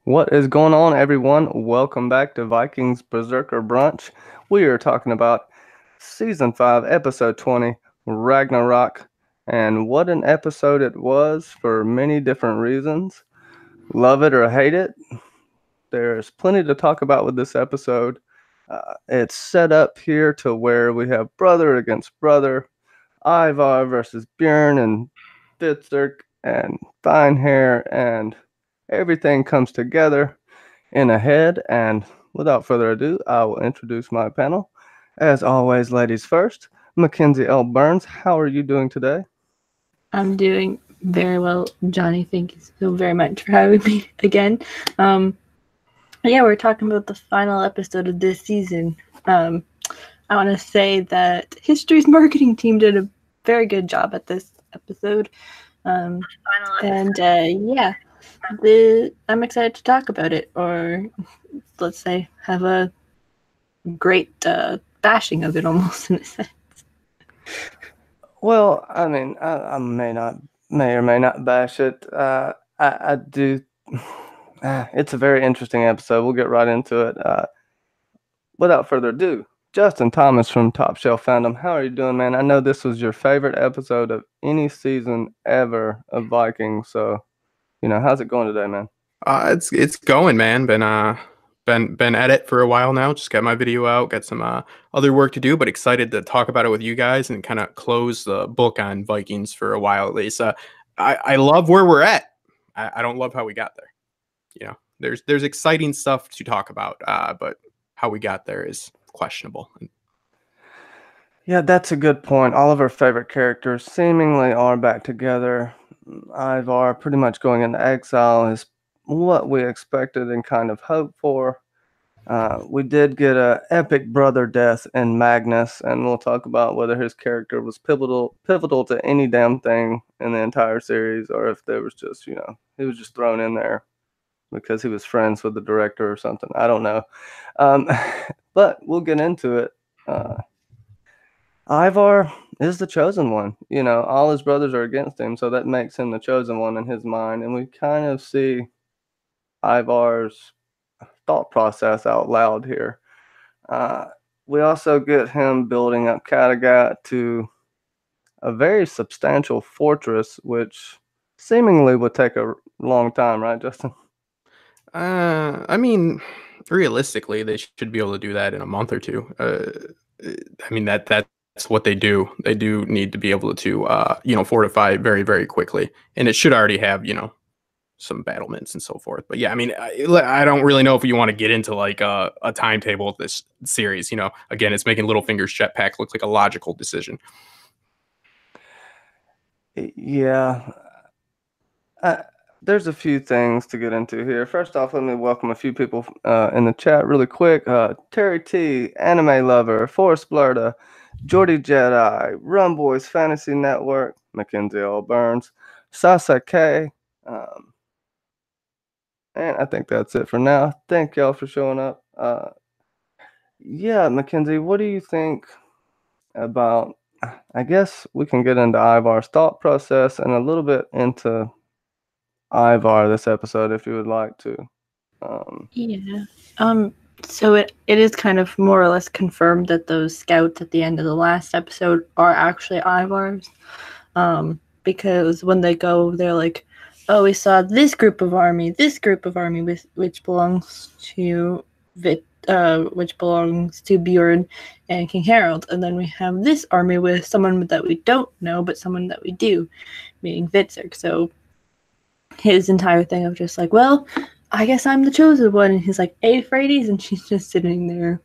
What is going on, everyone? Welcome back to Vikings Berserker Brunch. We are talking about Season 5, Episode 20, Ragnarok. And what an episode it was for many different reasons. Love it or hate it, there's plenty to talk about with this episode. It's set up here to where we have brother against brother, Ivar versus Bjorn and Fitzurk and Finehair, and everything comes together in a head. And without further ado, I will introduce my panel. As always, ladies first, Mackenzie L. Burns, how are you doing today? I'm doing very well, Johnny. Thank you so very much for having me again. We're talking about the final episode of this season. I want to say that History's marketing team did a very good job at this episode. I'm excited to talk about it, or let's say have a great bashing of it almost in a sense. Well, I mean, I may or may not bash it. I do. It's a very interesting episode. We'll get right into it. Without further ado, Justin Thomas from Top Shelf Fandom, how are you doing, man? I know this was your favorite episode of any season ever of Vikings, so how's it going today, man? It's going, man. Been at it for a while now. Just got my video out, got some other work to do, but excited to talk about it with you guys and kind of close the book on Vikings for a while at least. I love where we're at. I don't love how we got there. There's exciting stuff to talk about, but how we got there is questionable. Yeah, that's a good point. All of our favorite characters seemingly are back together. Ivar pretty much going into exile is what we expected and kind of hoped for. We did get a epic brother death in Magnus, and we'll talk about whether his character was pivotal to any damn thing in the entire series, or if there was just he was just thrown in there because he was friends with the director or something. I don't know, but we'll get into it. Ivar is the chosen one. All his brothers are against him, so that makes him the chosen one in his mind, and we kind of see Ivar's thought process out loud here. We also get him building up Kattegat to a very substantial fortress, which seemingly would take a long time, right, Justin? I mean, realistically, they should be able to do that in a month or two. I mean, that's what they do. They do need to be able to, fortify very, very quickly, and it should already have, some battlements and so forth. But yeah, I mean, I don't really know if you want to get into like a timetable of this series. Again, it's making Littlefinger's jetpack look like a logical decision. Yeah. There's a few things to get into here. First off, let me welcome a few people in the chat really quick. Terry T, Anime Lover, Forrest Blurda, Jordy Jedi, Rum Boys Fantasy Network, Mackenzie L. Burns, Sasa K, and I think that's it for now. Thank y'all for showing up. Yeah, Mackenzie, what do you think about, I guess we can get into Ivar's thought process and a little bit into Ivar this episode if you would like to. So it is kind of more or less confirmed that those scouts at the end of the last episode are actually Ivar's. Because when they go, they're like, oh, we saw this group of army, which belongs to Bjorn and King Harold, and then we have this army with someone that we don't know, but someone that we do, meaning Fitzurk. So his entire thing of just like, well, I guess I'm the chosen one, and he's like, Euphrates, and she's just sitting there,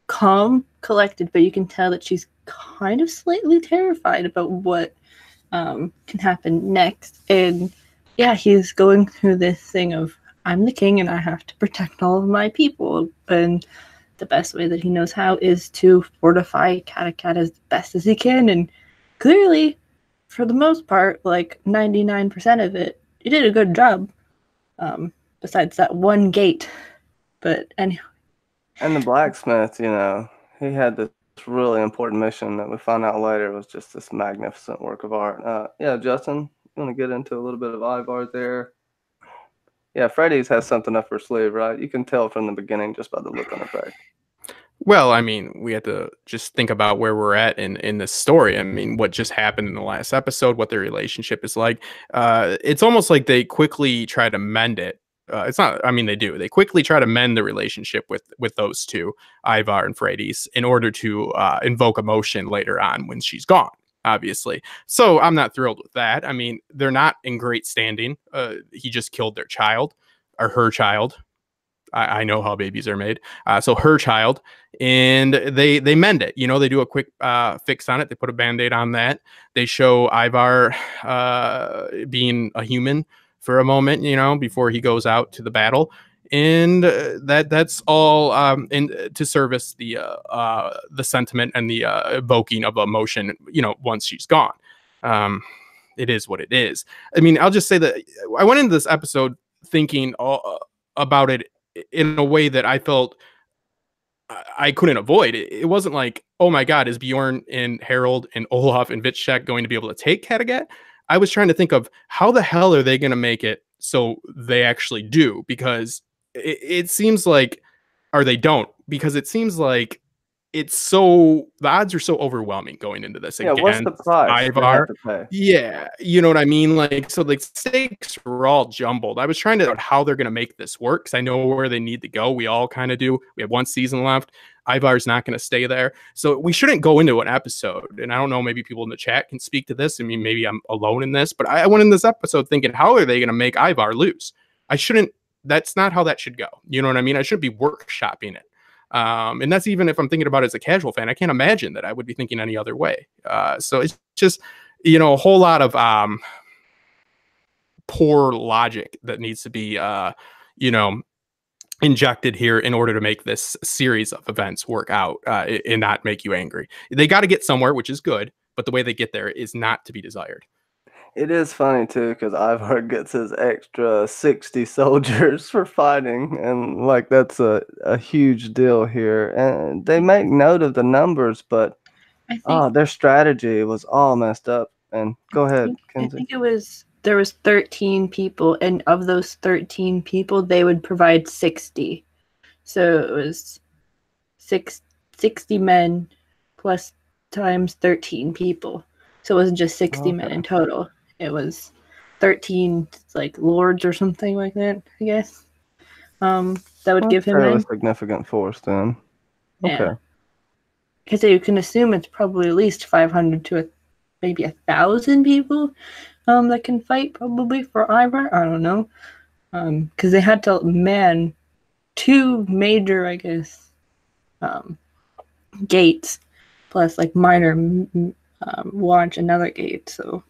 calm, collected, but you can tell that she's kind of slightly terrified about what can happen next. And yeah, he's going through this thing of, I'm the king and I have to protect all of my people, and the best way that he knows how is to fortify Kattegat as best as he can. And clearly, for the most part, like 99% of it, he did a good job, besides that one gate. But anyway. And the blacksmith, he had this really important mission that we found out later was just this magnificent work of art. Yeah, Justin, you want to get into a little bit of Ivar there? Yeah, Freddy's has something up her sleeve, right? You can tell from the beginning just by the look on her face. Well, I mean, we have to just think about where we're at in this story. I mean, what just happened in the last episode, what their relationship is like. It's almost like they quickly try to mend it. It's not. I mean, they do. They quickly try to mend the relationship with those two, Ivar and Freydis, in order to invoke emotion later on when she's gone. Obviously, so I'm not thrilled with that. I mean, they're not in great standing. He just killed their child, or her child. I know how babies are made. So her child, and they mend it. You know, they do a quick fix on it. They put a band-aid on that. They show Ivar being a human for a moment, you know, before he goes out to the battle. And that's all to service the sentiment and the evoking of emotion, you know, once she's gone. It is what it is. I mean, I'll just say that I went into this episode thinking about it in a way that I felt I couldn't avoid. It wasn't like, oh my God, is Bjorn and Harold and Olaf and Vitchek going to be able to take Kattegat? I was trying to think of how the hell are they going to make it so they actually do, because it seems like, or they don't, because it seems like the odds are so overwhelming going into this Yeah, what's again. the price they have Ivar. to pay? Yeah, you know what I mean? Like, so the stakes were all jumbled. I was trying to figure out how they're going to make this work, because I know where they need to go. We all kind of do. We have one season left. Ivar's not going to stay there. So we shouldn't go into an episode. And I don't know, maybe people in the chat can speak to this. I mean, maybe I'm alone in this, but I went in this episode thinking, how are they going to make Ivar lose? That's not how that should go. You know what I mean? I shouldn't be workshopping it. And that's even if I'm thinking about it as a casual fan. I can't imagine that I would be thinking any other way. So it's just, you know, a whole lot of poor logic that needs to be, you know, injected here in order to make this series of events work out and not make you angry. They got to get somewhere, which is good, but the way they get there is not to be desired. It is funny too, because Ivar gets his extra 60 soldiers for fighting, and like that's a huge deal here. And they make note of the numbers, but I think their strategy was all messed up. And go ahead, I Kenzie. think there was 13 people, and of those 13 people, they would provide 60. So it was 60 men plus times 13 people. So it wasn't just 60 men in total. It was 13 like lords or something like that, I guess. That would give him a significant force then. Yeah. Okay. Because you can assume it's probably at least 500 to maybe 1,000 people that can fight probably for Ivar. I don't know. Because they had to man 2 major, I guess, gates, plus like minor watch another gate. So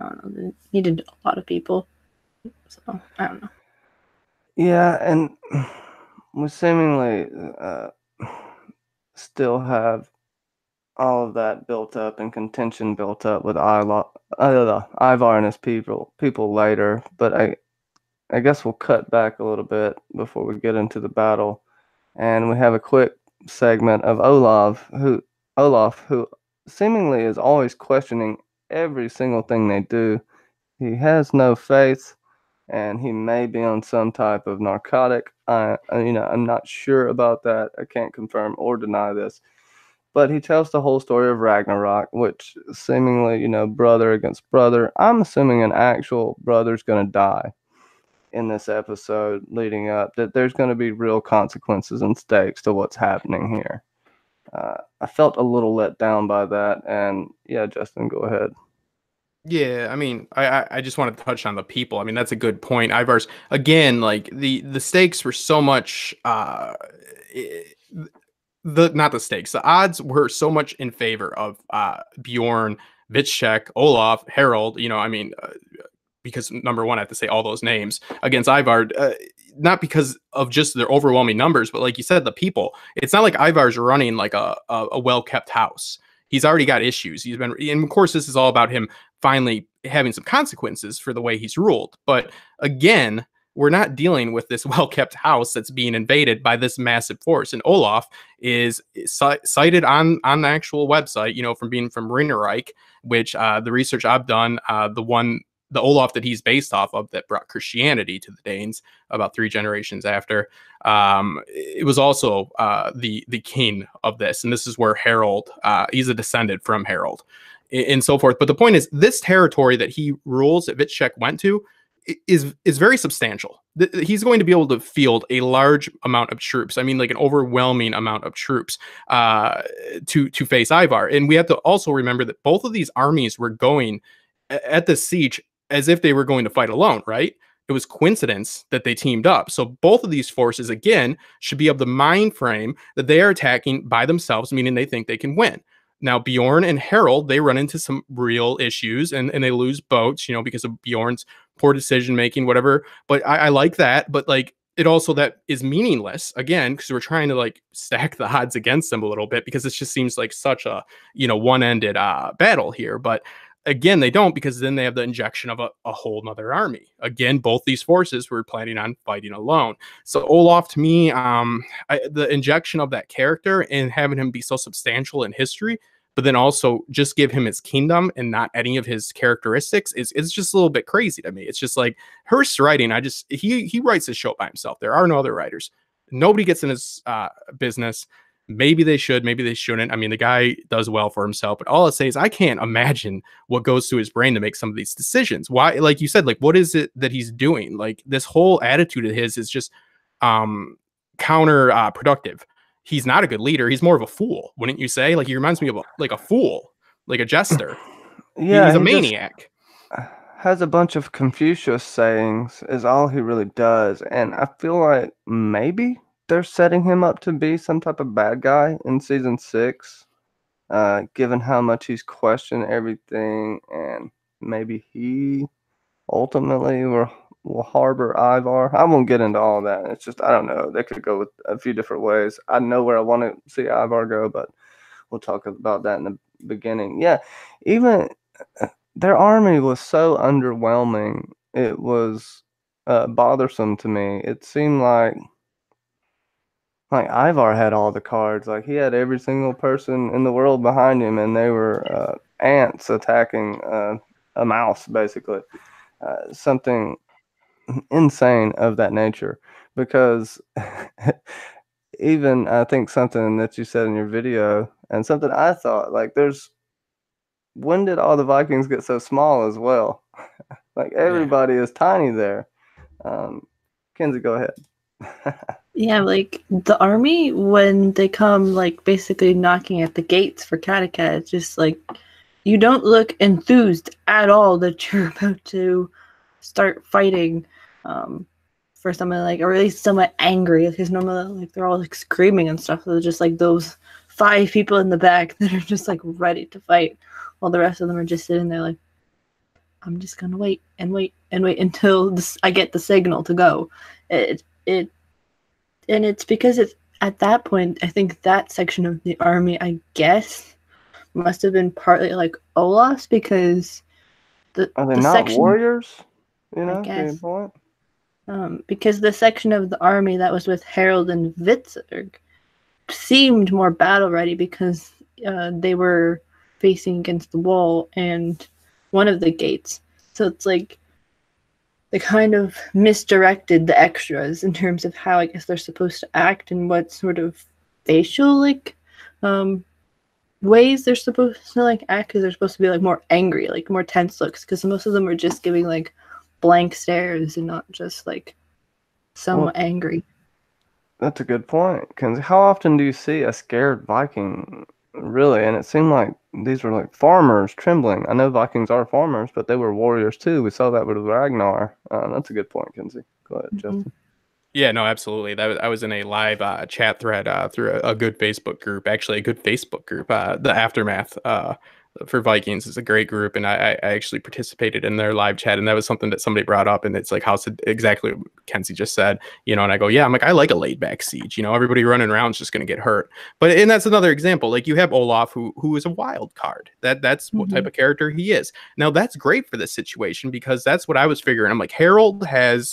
I don't know. They needed a lot of people. So I don't know. Yeah, and we seemingly still have all of that built up and contention built up with Ivar and his people later. But I guess we'll cut back a little bit before we get into the battle, and we have a quick segment of Olaf, who seemingly is always questioning every single thing they do. He has no faith, and he may be on some type of narcotic. I'm not sure about that. I can't confirm or deny this. But he tells the whole story of Ragnarok, which seemingly, brother against brother. I'm assuming an actual brother's going to die in this episode leading up, that there's going to be real consequences and stakes to what's happening here. I felt a little let down by that. And yeah, Justin, go ahead. Yeah, I mean, I just want to touch on the people. I mean, that's a good point. Ivar's, again, like the stakes were so much not the stakes. The odds were so much in favor of Bjorn, Vitchek, Olaf, Harold. You know, I mean, because number one, I have to say all those names against Ivar, not because of just their overwhelming numbers, but like you said, the people. It's not like Ivar's running like a well-kept house. He's already got issues. And of course, this is all about him finally having some consequences for the way he's ruled. But again, we're not dealing with this well-kept house that's being invaded by this massive force. And Olaf is cited on the actual website, from being from Ragnarok, which the research I've done, the one the Olaf that he's based off of that brought Christianity to the Danes about 3 generations after, it was also the king of this. And this is where Harold, he's a descendant from Harold and so forth. But the point is, this territory that he rules, that Vitshek went to, is very substantial. He's going to be able to field a large amount of troops. I mean, like an overwhelming amount of troops to face Ivar. And we have to also remember that both of these armies were going at the siege as if they were going to fight alone, right? It was coincidence that they teamed up. So both of these forces, again, should be of the mind frame that they are attacking by themselves, meaning they think they can win. Now, Bjorn and Harold, they run into some real issues and they lose boats, you know, because of Bjorn's poor decision making, whatever. But I like that. But like, it also, that is meaningless again, because we're trying to like stack the odds against them a little bit, because it just seems like such a, you know, one-ended battle here. But again, they don't, because then they have the injection of a whole nother army. Again, both these forces were planning on fighting alone. So Olaf, to me, the injection of that character and having him be so substantial in history, but then also just give him his kingdom and not any of his characteristics, it's just a little bit crazy to me. It's just like Hearst's writing. He writes his show by himself. There are no other writers. Nobody gets in his business. Maybe they should, maybe they shouldn't. I mean, the guy does well for himself, but all I say is I can't imagine what goes through his brain to make some of these decisions. Why, like you said, like, what is it that he's doing? Like, this whole attitude of his is just counter productive. He's not a good leader. He's more of a fool, wouldn't you say? Like, he reminds me of like a fool, like a jester. Yeah, he's a he maniac. Has a bunch of Confucius sayings is all he really does, and I feel like maybe they're setting him up to be some type of bad guy in season 6, given how much he's questioned everything, and maybe he ultimately will harbor Ivar. I won't get into all that. It's just, I don't know. They could go with a few different ways. I know where I want to see Ivar go, but we'll talk about that in the beginning. Yeah, even their army was so underwhelming. It was bothersome to me. It seemed like Ivar had all the cards. Like, he had every single person in the world behind him, and they were ants attacking a mouse, basically. Something insane of that nature. Because even I think something that you said in your video, and something I thought, like, when did all the Vikings get so small as well? Like, everybody is tiny there. Kenzie, go ahead. Yeah, like the army, when they come like basically knocking at the gates for Kattegat, it's just like you don't look enthused at all that you're about to start fighting for someone, like, or at least somewhat angry, because normally like they're all like screaming and stuff. So just like those 5 people in the back that are just like ready to fight, while the rest of them are just sitting there like, I'm just gonna wait and wait and wait until I get the signal to go. And it's because it's at that point, I think that section of the army, I guess, must have been partly like Olaf's, because are they not section, warriors? You know, I guess. Point? Because the section of the army that was with Harold and Vitserg seemed more battle ready, because they were facing against the wall and one of the gates. So it's like they kind of misdirected the extras in terms of how I guess they're supposed to act and what sort of facial like ways they're supposed to like act, because they're supposed to be like more angry, like more tense looks, because most of them are just giving like blank stares and not just like somewhat angry. That's a good point, because how often do you see a scared Viking, really? And it seemed like these were like farmers trembling. I know Vikings are farmers, but they were warriors too. We saw that with Ragnar. That's a good point, Kenzie. Go ahead, Justin. Yeah, no, absolutely. I was in a live chat thread through a good Facebook group, actually a good Facebook group. The Aftermath for Vikings is a great group, and I actually participated in their live chat, and that was something that somebody brought up, and it's like exactly what Kenzie just said, you know, and I go, yeah, I'm like, I like a laid back siege, you know, everybody running around is just going to get hurt. And that's another example. Like, you have Olaf, who is a wild card. That's what type of character he is. Now, that's great for this situation, because that's what I was figuring. I'm like, Harold has,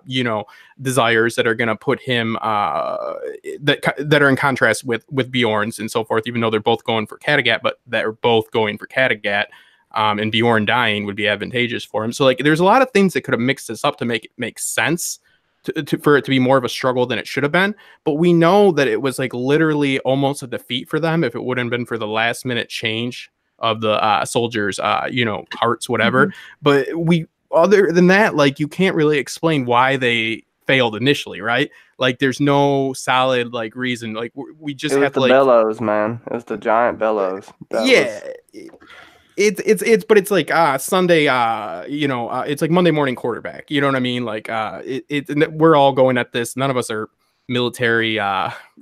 you know, desires that are going to put him that are in contrast with Bjorn's and so forth, even though they're both going for Kattegat, but they're both going for Kattegat. and Bjorn dying would be advantageous for him. So like, there's a lot of things that could have mixed this up to make it make sense. For it to be more of a struggle than it should have been, but we know that it was like literally almost a defeat for them if it wouldn't have been for the last minute change of the soldiers, hearts, whatever. But other than that, like, you can't really explain why they failed initially, right? Like, there's no solid like reason. Like, we just have to, like, bellows, man. It was the giant bellows. But it's like Sunday, it's like Monday morning quarterback. You know what I mean? Like we're all going at this. None of us are military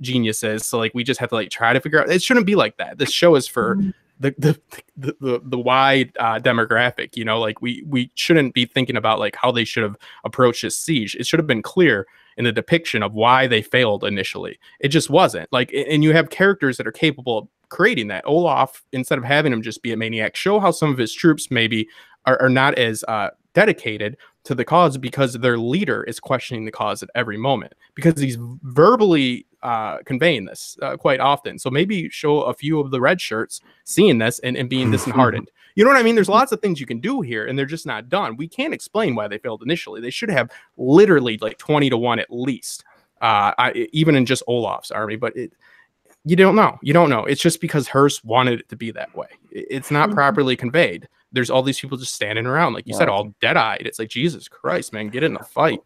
geniuses, so like we just have to like try to figure out. It shouldn't be like that. This show is for the wide demographic. You know, like we shouldn't be thinking about like how they should have approached this siege. It should have been clear in the depiction of why they failed initially. It just wasn't. Like, and you have characters that are capable of creating that. Olaf, instead of having him just be a maniac, show how some of his troops maybe are not as dedicated to the cause because their leader is questioning the cause at every moment, because he's verbally conveying this quite often. So maybe show a few of the red shirts seeing this and being disheartened. You know what I mean? There's lots of things you can do here, and they're just not done. We can't explain why they failed initially. They should have literally like 20-1 at least, even in just Olaf's army. But you don't know. You don't know. It's just because Hearst wanted it to be that way. It's not properly conveyed. There's all these people just standing around, like you said, all dead-eyed. It's like, Jesus Christ, man, get in a fight.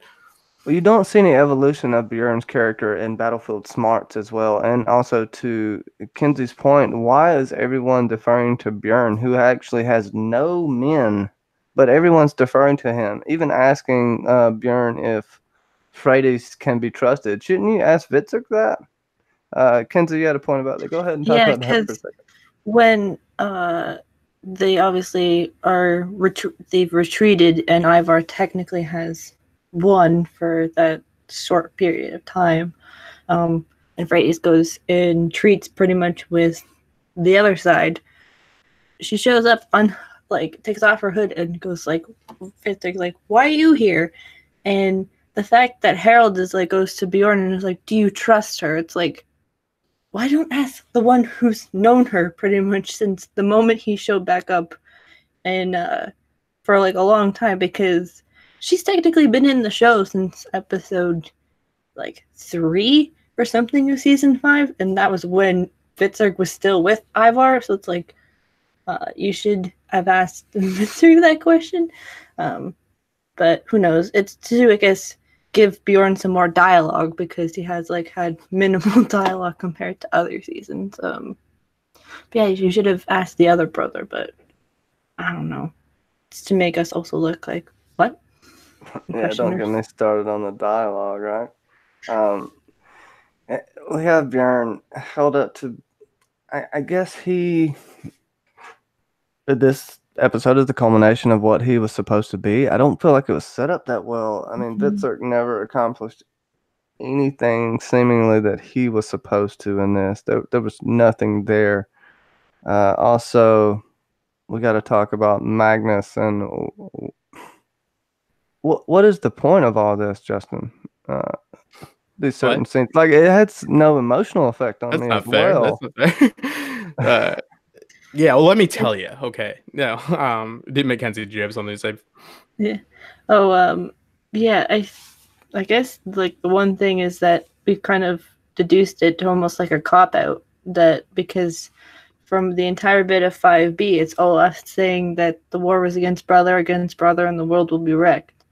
Well, you don't see any evolution of Bjorn's character in Battlefield Smarts as well. And also, to Kenzie's point, why is everyone deferring to Bjorn, who actually has no men, but everyone's deferring to him, even asking Bjorn if Freydis can be trusted? Shouldn't you ask Vitzik that? Kenzie, you had a point about that. Go ahead and talk about that for a second. When they obviously are they've retreated, and Ivar technically has won for that short period of time, and Freydis goes and treats pretty much with the other side. She shows up takes off her hood and goes like, why are you here? And the fact that Harold is like, goes to Bjorn and is like, do you trust her? It's like, why don't ask the one who's known her pretty much since the moment he showed back up, and for like a long time, because she's technically been in the show since episode like 3 or something of season 5, and that was when Vitzik was still with Ivar. So it's like, you should have asked Vitzik that question. But who knows? It's to, I guess, give Bjorn some more dialogue, because he has like had minimal dialogue compared to other seasons. But yeah, you should have asked the other brother, but I don't know. It's to make us also look like, what? Yeah, don't get me started on the dialogue, right? We have Bjorn held up to, I guess this episode is the culmination of what he was supposed to be. I don't feel like it was set up that well. I mean, Vitzik never accomplished anything seemingly that he was supposed to in this. There was nothing there. Also, we got to talk about Magnus and what is the point of all this, Justin? These certain scenes, like, it had no emotional effect on me as well. That's not fair. Yeah, well, let me tell you. Okay, no, Mackenzie, did you have something to say? Yeah. Oh, yeah. I guess like the one thing is that we kind of deduced it to almost like a cop out, that because from the entire bit of 5B, it's all us saying that the war was against brother, and the world will be wrecked.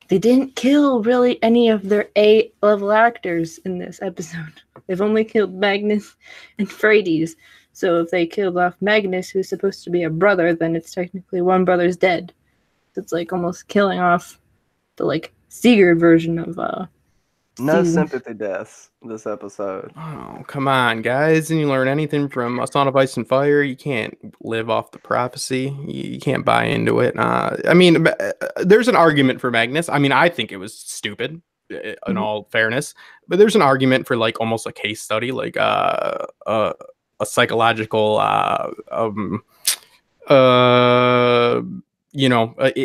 They didn't kill really any of their A-level actors in this episode. They've only killed Magnus and Freydis. So if they killed off Magnus, who's supposed to be a brother, then it's technically one brother's dead. So it's like almost killing off the like Sigurd version of no sympathy deaths this episode. Oh, come on, guys. Didn't you learn anything from A Song of Ice and Fire? You can't live off the prophecy. You can't buy into it. I mean, there's an argument for Magnus. I mean, I think it was stupid, in all fairness. But there's an argument for like almost a case study, like a psychological an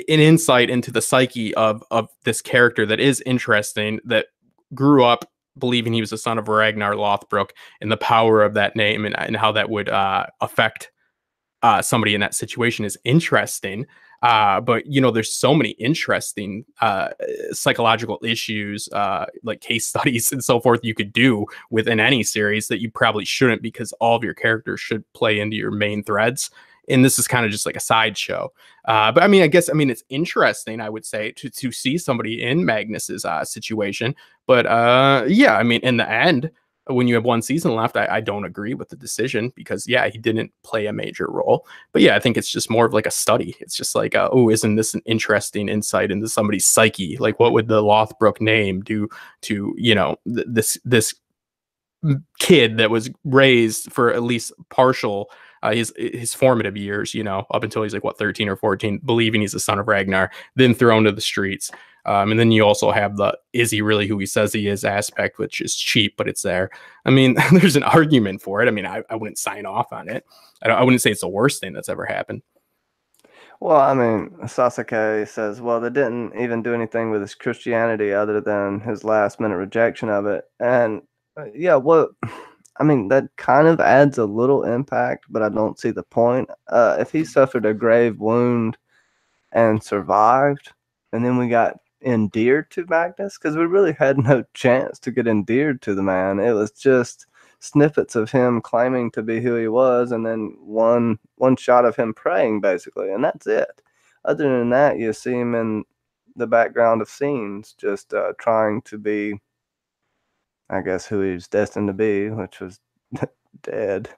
insight into the psyche of this character that is interesting, that grew up believing he was the son of Ragnar Lothbrok, and the power of that name, and how that would affect somebody in that situation is interesting. But you know, there's so many interesting psychological issues, like case studies and so forth, you could do within any series that you probably shouldn't, because all of your characters should play into your main threads. And this is kind of just like a sideshow. But I mean, it's interesting, I would say, to see somebody in Magnus's situation. But yeah, I mean, in the end, when you have one season left, I don't agree with the decision, because yeah, he didn't play a major role. But yeah, I think it's just more of like a study. It's just like, oh, isn't this an interesting insight into somebody's psyche? Like, what would the Lothbrok name do to, you know, this kid that was raised for at least partial his formative years, you know, up until he's like, what, 13 or 14, believing he's the son of Ragnar, then thrown to the streets. And then you also have the, is he really who he says he is aspect, which is cheap, but it's there. I mean, there's an argument for it. I mean, I wouldn't sign off on it. I wouldn't say it's the worst thing that's ever happened. Well, I mean, Sasuke says, well, they didn't even do anything with his Christianity other than his last minute rejection of it. And yeah, well, I mean, that kind of adds a little impact, but I don't see the point. If he suffered a grave wound and survived, and then we got endeared to Magnus, because we really had no chance to get endeared to the man. It was just snippets of him claiming to be who he was, and then one shot of him praying, basically, and that's it. Other than that, you see him in the background of scenes, just trying to be, I guess, who he was destined to be, which was dead.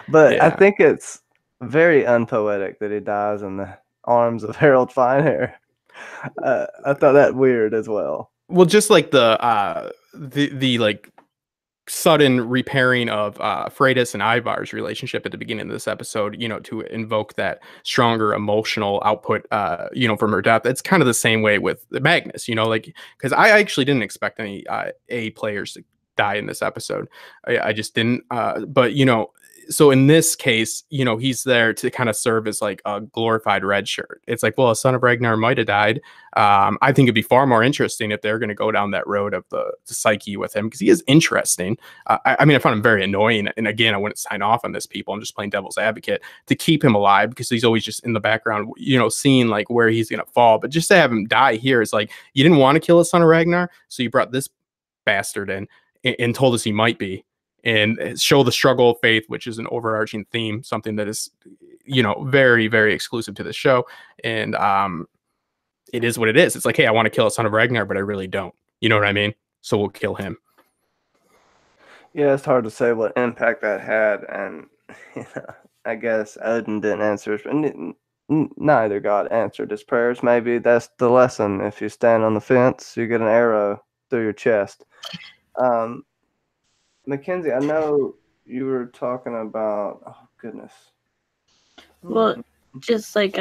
But yeah. I think it's very unpoetic that he dies in the arms of Harold Finehair. I thought that weird as well. Well, just like the like sudden repairing of Freydis and Ivar's relationship at the beginning of this episode, you know, to invoke that stronger emotional output, you know, from her death. It's kind of the same way with Magnus, you know, like, because I actually didn't expect any A players to die in this episode. I just didn't. But, you know, so in this case, you know, he's there to kind of serve as like a glorified red shirt. It's like, well, a son of Ragnar might have died. I think it'd be far more interesting if they're going to go down that road of the psyche with him, because he is interesting. I mean, I found him very annoying. And again, I wouldn't sign off on this, people. I'm just playing devil's advocate to keep him alive, because he's always just in the background, you know, seeing like where he's going to fall. But just to have him die here is like, you didn't want to kill a son of Ragnar, so you brought this bastard in and told us he might be. And show the struggle of faith, which is an overarching theme, something that is, you know, very, very exclusive to the show. And it is what it is. It's like, hey, I want to kill a son of Ragnar, but I really don't. You know what I mean? So we'll kill him. Yeah, it's hard to say what impact that had. And you know, I guess Odin didn't answer his, neither god answered his prayers. Maybe that's the lesson. If you stand on the fence, you get an arrow through your chest. Mackenzie, I know you were talking about. Oh goodness. Well, just like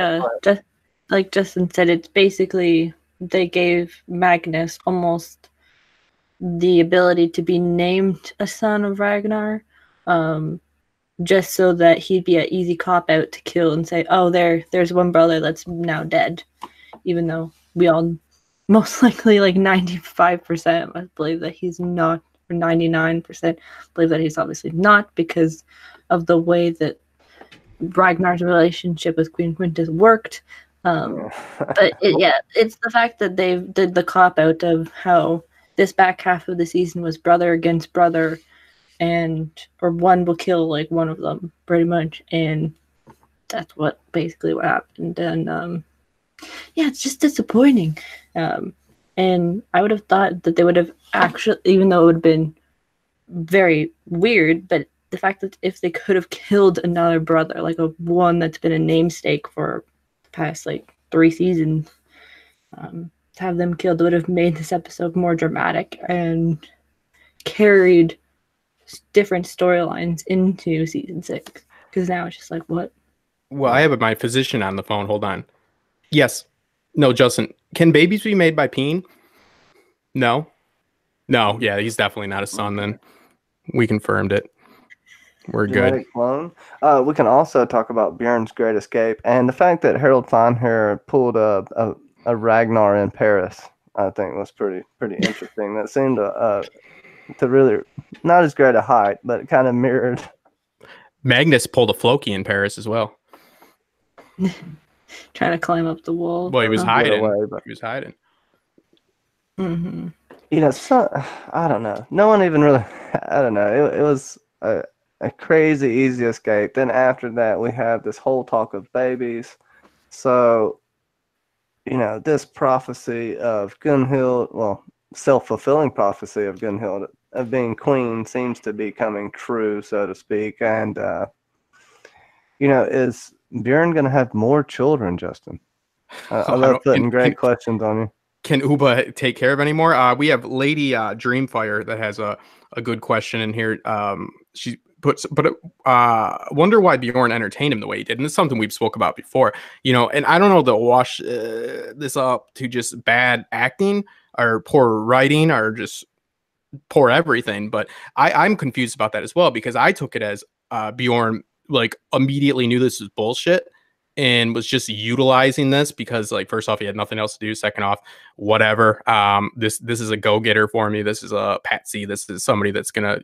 Justin said, it's basically they gave Magnus almost the ability to be named a son of Ragnar, just so that he'd be an easy cop out to kill and say, "Oh, there's one brother that's now dead," even though we all most likely, like 95%, must believe that he's not. 99% believe that he's obviously not, because of the way that Ragnar's relationship with Queen Quintus worked. But it's the fact that they did the cop out of how this back half of the season was brother against brother, or one will kill like one of them pretty much, and that's basically what happened. And yeah, it's just disappointing. And I would have thought that they would have actually, even though it would have been very weird, but the fact that if they could have killed another brother, like one that's been a namesake for the past like 3 seasons, to have them killed would have made this episode more dramatic and carried different storylines into season 6. Because now it's just like, what? Well, I have my physician on the phone. Hold on. Yes. No, Justin. Can babies be made by peen? No. Yeah, he's definitely not a son. Then we confirmed it. We're Genetic good. Clone. We can also talk about Bjorn's great escape and the fact that Harold Finehair pulled a Ragnar in Paris. I think was pretty interesting. That seemed to really not as great a height, but it kind of mirrored. Magnus pulled a Floki in Paris as well. Trying to climb up the wall. Well, he was Huh? Get hiding. away, but He was hiding. Mm-hmm. I don't know. No one even really. I don't know. It was a crazy easy escape. Then after that, we have this whole talk of babies. So this prophecy of Gunhild, well, self-fulfilling prophecy of Gunhild of being queen seems to be coming true, so to speak. And is Bjorn going to have more children, Justin? I I love don't. putting great questions on you. Can Uba take care of anymore? We have Lady Dreamfire that has a good question in here. She puts, but wonder why Bjorn entertained him the way he did, and it's something we've spoke about before. And I don't know they'll wash this up to just bad acting or poor writing or just poor everything, but I'm confused about that as well because I took it as Bjorn like immediately knew this was bullshit and was just utilizing this because like first off he had nothing else to do, second off whatever, this is a go-getter for me, this is a patsy, this is somebody that's gonna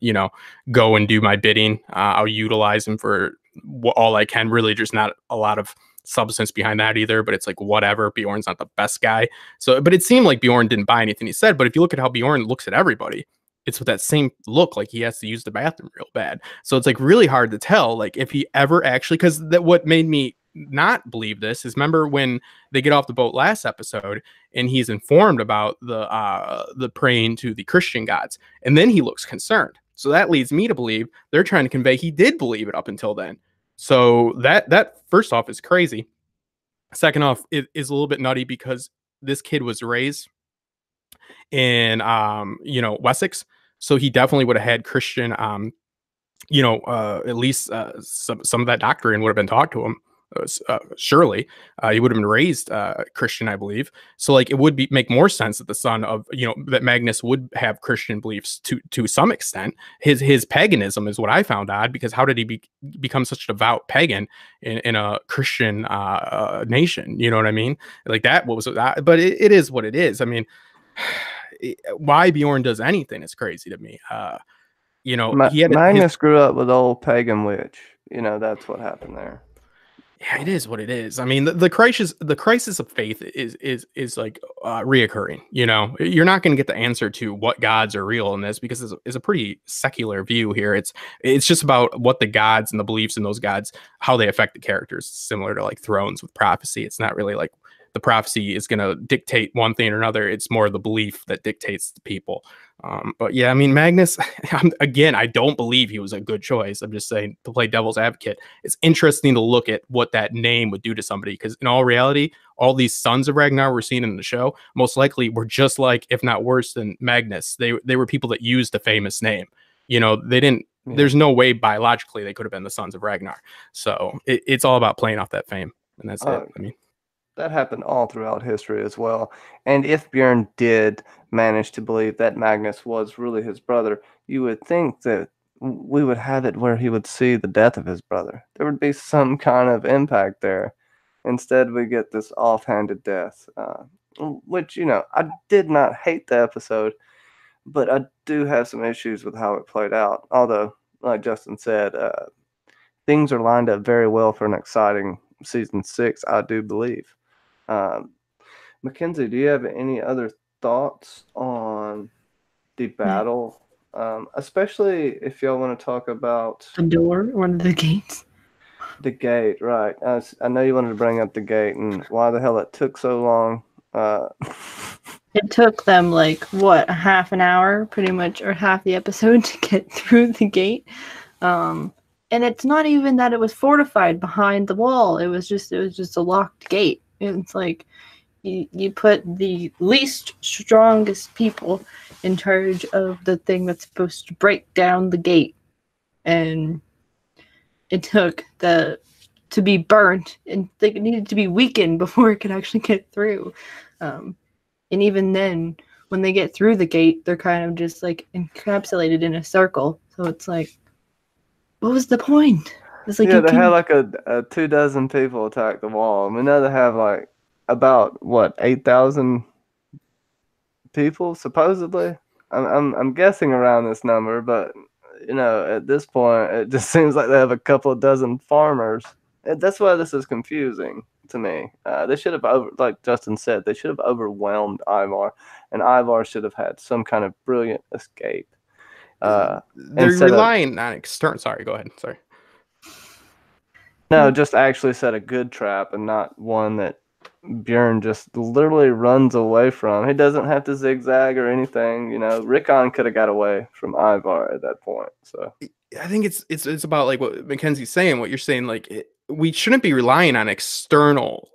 go and do my bidding, I'll utilize him for all I can, really just not a lot of substance behind that either, but it's like whatever, Bjorn's not the best guy. So but it seemed like Bjorn didn't buy anything he said, but if you look at how Bjorn looks at everybody, it's with that same look, like he has to use the bathroom real bad. So it's like really hard to tell, like if he ever actually, because that what made me not believe this is remember when they get off the boat last episode and he's informed about the praying to the Christian gods, and then he looks concerned. So that leads me to believe they're trying to convey he did believe it up until then. So that first off is crazy. Second off, it is a little bit nutty because this kid was raised in Wessex, so he definitely would have had Christian at least some of that doctrine would have been taught to him. Surely he would have been raised Christian, I believe. So like it would make more sense that the son of that Magnus would have Christian beliefs to some extent. His paganism is what I found odd, because how did he become such a devout pagan in a Christian nation? You know what I mean? Like that. What was that? But it is what it is. I mean, why Bjorn does anything is crazy to me. He had Magnus grew up with old pagan witch. That's what happened there. Yeah, it is what it is. I mean, the crisis of faith is like reoccurring. You're not going to get the answer to what gods are real in this, because it's a pretty secular view here. It's just about what the gods and the beliefs in those gods, how they affect the characters. Similar to like Thrones with prophecy. It's not really like the prophecy is going to dictate one thing or another. It's more the belief that dictates the people. But yeah, I mean, Magnus, again, I don't believe he was a good choice. I'm just saying, to play devil's advocate, it's interesting to look at what that name would do to somebody, because in all reality, all these sons of Ragnar we're seeing in the show most likely were just like, if not worse than Magnus. They were people that used the famous name. They didn't. Yeah. There's no way biologically they could have been the sons of Ragnar. So it's all about playing off that fame, and that's it. I mean, that happened all throughout history as well. And if Bjorn did manage to believe that Magnus was really his brother, you would think that we would have it where he would see the death of his brother. There would be some kind of impact there. Instead, we get this offhanded death, which, I did not hate the episode, but I do have some issues with how it played out. Although, like Justin said, things are lined up very well for an exciting season 6, I do believe. Mackenzie, do you have any other thoughts on the battle? Especially if y'all want to talk about the door, one of the gates. The gate, right. I know you wanted to bring up the gate and why the hell it took so long. It took them a half an hour pretty much, or half the episode, to get through the gate. And it's not even that it was fortified behind the wall. It was just a locked gate. It's like you put the least strongest people in charge of the thing that's supposed to break down the gate, and it took to be burnt, and they needed to be weakened before it could actually get through. And even then, when they get through the gate, they're kind of just encapsulated in a circle. So it's like, what was the point? It's like, yeah, they had a 24 people attack the wall. We know they have about 8,000 people supposedly. I'm guessing around this number, but at this point, it just seems like they have a couple of dozen farmers that's why this is confusing to me. They should have like Justin said, they should have overwhelmed Ivar, and Ivar should have had some kind of brilliant escape. They're Instead of relying on external. Sorry, go ahead. Sorry. no, just actually set a good trap and not one that Bjorn just literally runs away from. He doesn't have to zigzag or anything. You know, Rickon could have got away from Ivar at that point. So I think it's about like what Mackenzie's saying. What you're saying, like we shouldn't be relying on external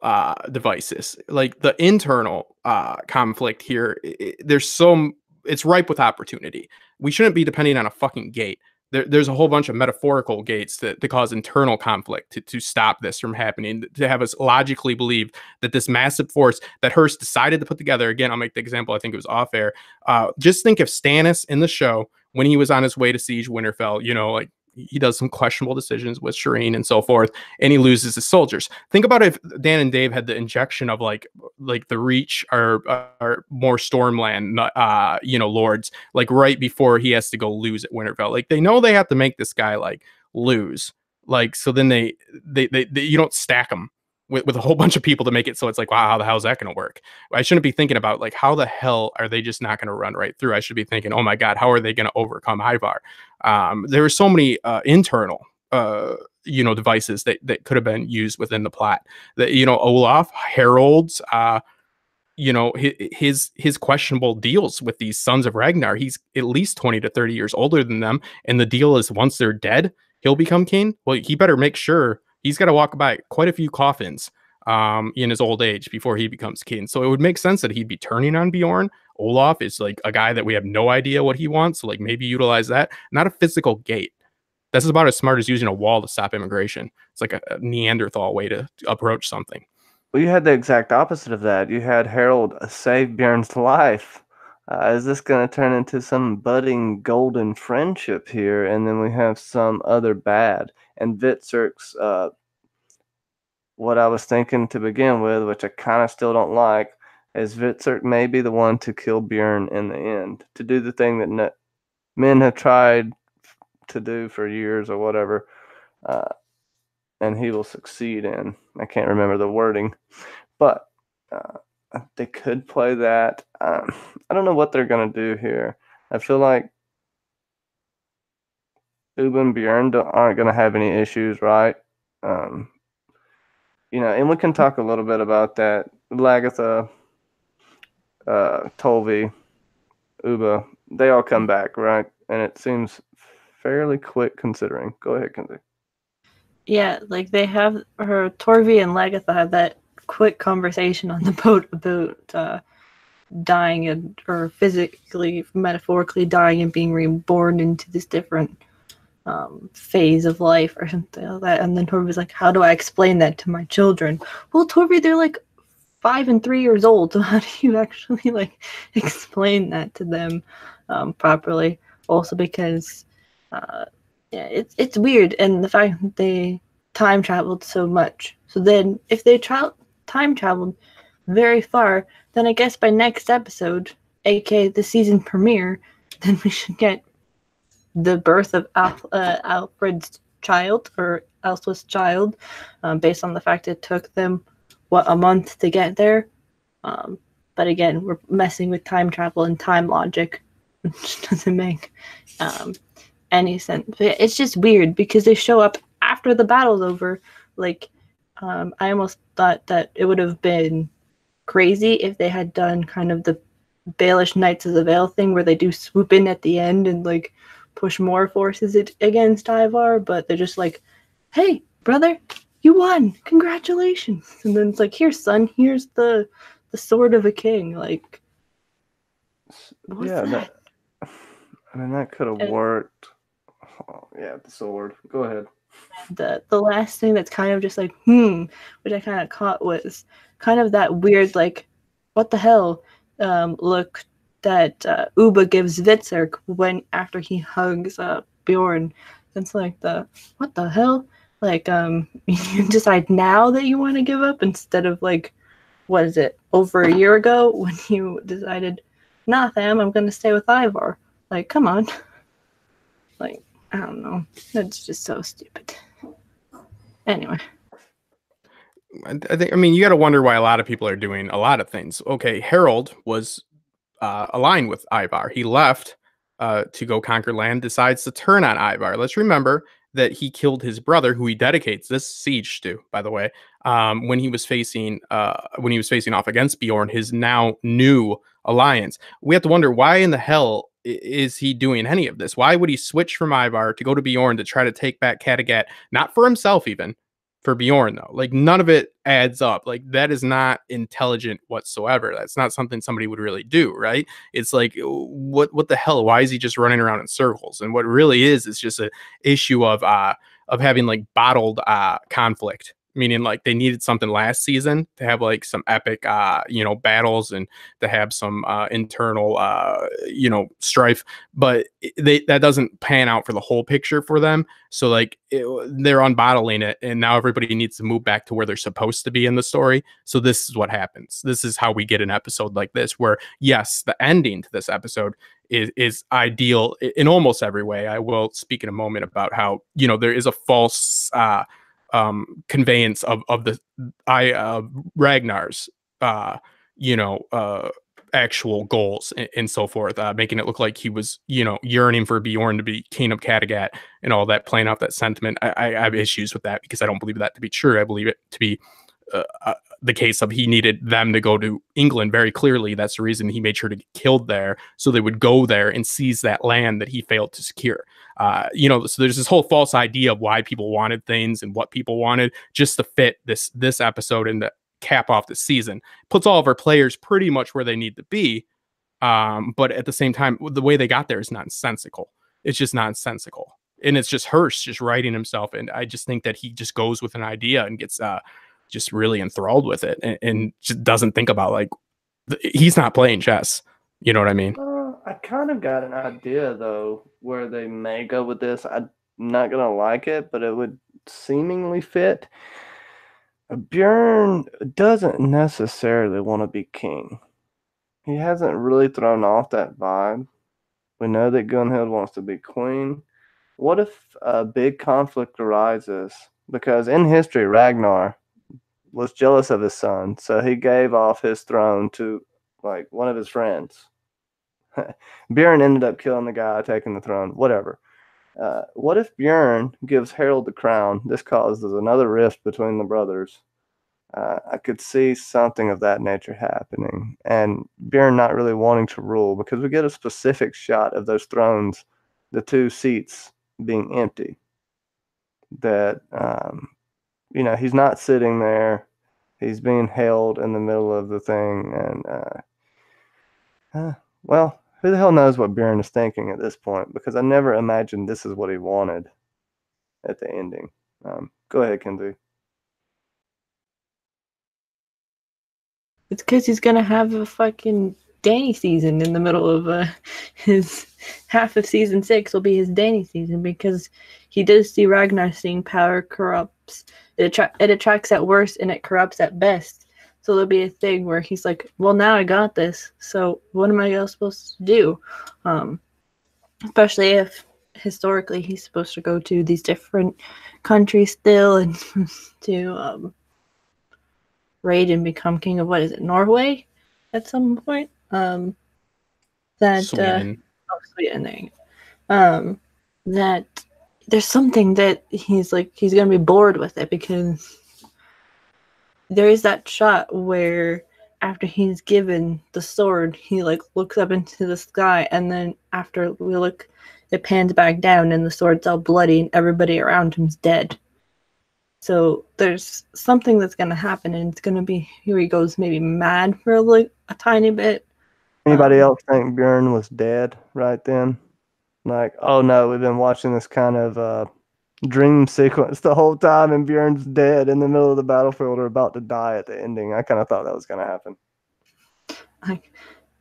devices. Like the internal conflict here, it's ripe with opportunity. We shouldn't be depending on a fucking gate. There's a whole bunch of metaphorical gates that cause internal conflict to stop this from happening, to have us logically believe that this massive force that Hearst decided to put together, again, I'll make the example, I think it was off air. Just think of Stannis in the show when he was on his way to siege Winterfell, you know, like he does some questionable decisions with Shireen and so forth, and he loses his soldiers. Think about if Dan and Dave had the injection of like the Reach or more Stormland, lords, like right before he has to go lose at Winterfell. Like they know they have to make this guy like lose, like so then they you don't stack them with a whole bunch of people to make it so it's like, wow, how the hell is that going to work? I shouldn't be thinking about like, how the hell are they just not going to run right through? I should be thinking, oh my God, how are they going to overcome Ivar? There are so many internal, devices that could have been used within the plot. That, Olaf, Harold's, his questionable deals with these sons of Ragnar. He's at least 20 to 30 years older than them. And the deal is once they're dead, he'll become king. Well, he better make sure he's got to walk by quite a few coffins in his old age before he becomes king. So it would make sense that he'd be turning on Bjorn. Olaf is like a guy that we have no idea what he wants. So like maybe utilize that, not a physical gate. This is about as smart as using a wall to stop immigration. It's like a Neanderthal way to approach something. well, you had the exact opposite of that. You had Harold save Bjorn's life. Is this going to turn into some budding golden friendship here? And then we have some other bad. And Vitzerk's, what I was thinking to begin with, which I kind of still don't like, is Vitzerk may be the one to kill Bjorn in the end, to do the thing that men have tried to do for years or whatever, and he will succeed in. I can't remember the wording, but they could play that. I don't know what they're going to do here. I feel like Uba and Bjorn aren't going to have any issues, right? And we can talk a little bit about that. Lagatha, Tolvi, Uba, they all come back, right? And it seems fairly quick considering. Go ahead, Kenzie. Yeah, like they have Torvi and Lagatha have that quick conversation on the boat about dying or physically, metaphorically dying and being reborn into this different phase of life or something like that. And then Torvi's like, how do I explain that to my children? Well, Torvi, they're like 5 and 3 years old, so how do you actually like explain that to them properly? Also because it's weird, and the fact that they time traveled so much. So then if they time traveled very far, then I guess by next episode, aka the season premiere, then we should get the birth of Alfred's child, or Elsa's child, based on the fact it took them a month to get there. But again, we're messing with time travel and time logic, which doesn't make any sense. But it's just weird because they show up after the battle's over. Like, I almost thought that it would have been crazy if they had done kind of the Baelish Knights of the Vale thing where they do swoop in at the end and like push more forces against Ivar, but they're just like, hey, brother, you won, congratulations. And then it's like, here, son, here's the sword of a king. Like, what's that? That could have worked. Oh, yeah, the sword. Go ahead. The last thing that's kind of just like, which I kind of caught was kind of that weird, like, what the hell look that Uba gives Vitzerk after he hugs Bjorn. It's like what the hell? Like, you decide now that you want to give up instead of like, what is it, over a year ago when you decided, nah, fam, I'm going to stay with Ivar. Like, come on. Like, I don't know. That's just so stupid. Anyway. I think, I mean, you got to wonder why a lot of people are doing a lot of things. Okay, Harold was aligned with Ivar. He left to go conquer land, decides to turn on Ivar. Let's remember that he killed his brother, who he dedicates this siege to, by the way, when he was facing off against Bjorn, his now new alliance. We have to wonder, why in the hell is he doing any of this? Why would he switch from Ivar to go to Bjorn to try to take back Kattegat? Not for himself, even for Bjorn, though. Like, none of it adds up. Like, that is not intelligent whatsoever. That's not something somebody would really do, right? It's like, what the hell? Why is he just running around in circles? And what really is just a issue of having like bottled conflict. Meaning, like, they needed something last season to have like some epic battles and to have some internal strife, but that doesn't pan out for the whole picture for them. So like they're unbottling it, and now everybody needs to move back to where they're supposed to be in the story. So this is what happens. This is how we get an episode like this, where yes, the ending to this episode is ideal in almost every way. I will speak in a moment about how there is a false conveyance of the Ragnar's actual goals and so forth, making it look like he was yearning for Bjorn to be king of Kattegat and all that, playing off that sentiment. I have issues with that because I don't believe that to be true. I believe it to be the case of he needed them to go to England very clearly. That's the reason he made sure to get killed there, so they would go there and seize that land that he failed to secure. So there's this whole false idea of why people wanted things and what people wanted just to fit this episode and to cap off the season. Puts all of our players pretty much where they need to be. But at the same time, the way they got there is nonsensical. It's just nonsensical. And it's just Hearst just writing himself. And I just think that he just goes with an idea and gets just really enthralled with it and just doesn't think about, like, he's not playing chess. You know what I mean? I kind of got an idea, though, where they may go with this. I'm not going to like it, but it would seemingly fit. Bjorn doesn't necessarily want to be king. He hasn't really thrown off that vibe. We know that Gunhild wants to be queen. What if a big conflict arises? Because in history, Ragnar was jealous of his son, so he gave off his throne to like one of his friends. Bjorn ended up killing the guy, taking the throne, whatever. What if Bjorn gives Harold the crown? This causes another rift between the brothers. I could see something of that nature happening, and Bjorn not really wanting to rule, because we get a specific shot of those thrones, the two seats being empty. That he's not sitting there. He's being held in the middle of the thing. And, well, who the hell knows what Bjorn is thinking at this point? Because I never imagined this is what he wanted at the ending. Go ahead, Kenzie. It's because he's going to have a fucking Dany season in the middle of his half of season 6 will be his Dany season, because he does see Ragnar seeing power corrupts. It attracts at worst and it corrupts at best. So there'll be a thing where he's like, well, now I got this, so what am I else supposed to do? Especially if historically he's supposed to go to these different countries still and to raid and become king of, what is it, Norway at some point? Sweden. Sweden, there you go. That there's something that he's gonna be bored with it, because there is that shot where after he's given the sword, he looks up into the sky, and then after we look, it pans back down and the sword's all bloody and everybody around him's dead. So there's something that's gonna happen, and it's gonna be, here he goes maybe mad for a tiny bit. Anybody else think Bjorn was dead right then? Like, oh no, we've been watching this kind of dream sequence the whole time, and Bjorn's dead in the middle of the battlefield or about to die at the ending. I kind of thought that was going to happen.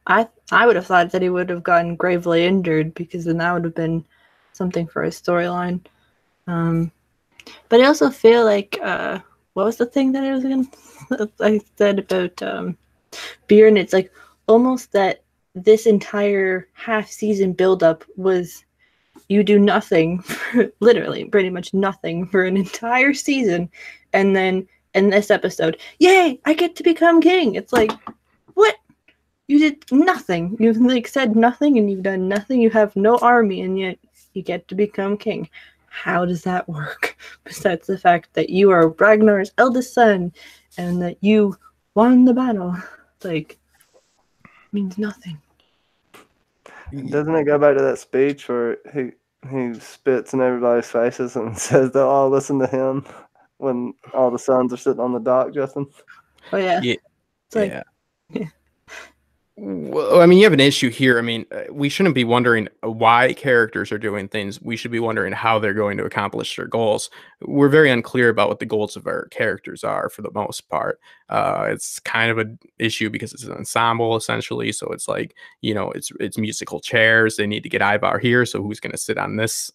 I would have thought that he would have gotten gravely injured, because then that would have been something for his storyline. But I also feel like, what was the thing that I said about Bjorn? It's like almost that this entire half-season build-up was you do nothing, literally, pretty much nothing for an entire season, and then in this episode, yay, I get to become king. It's like, what? You did nothing. You've like said nothing and you've done nothing. You have no army and yet you get to become king. How does that work? Besides the fact that you are Ragnar's eldest son and that you won the battle. Like, means nothing. Doesn't it go back to that speech where he spits in everybody's faces and says they'll all listen to him when all the sons are sitting on the dock, Justin? Oh yeah. Yeah. It's like, Yeah. Well, I mean, you have an issue here. I mean, we shouldn't be wondering why characters are doing things. We should be wondering how they're going to accomplish their goals. We're very unclear about what the goals of our characters are for the most part. It's kind of an issue because it's an ensemble essentially. So it's like, you know, it's musical chairs. They need to get Ivar here. So who's going to sit on this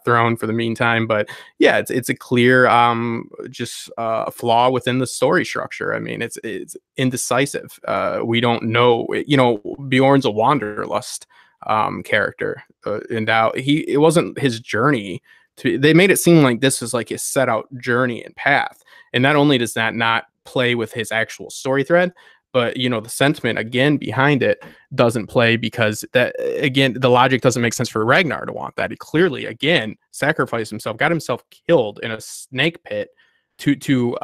throne for the meantime? But yeah, it's a clear just flaw within the story structure. I mean, it's indecisive. We don't know. You know, Bjorn's a wanderlust character, and now it wasn't his journey. They made it seem like this was like his set out journey and path, and not only does that not play with his actual story thread, but you know the sentiment again behind it doesn't play because that again the logic doesn't make sense for Ragnar to want that. He clearly again sacrificed himself, got himself killed in a snake pit to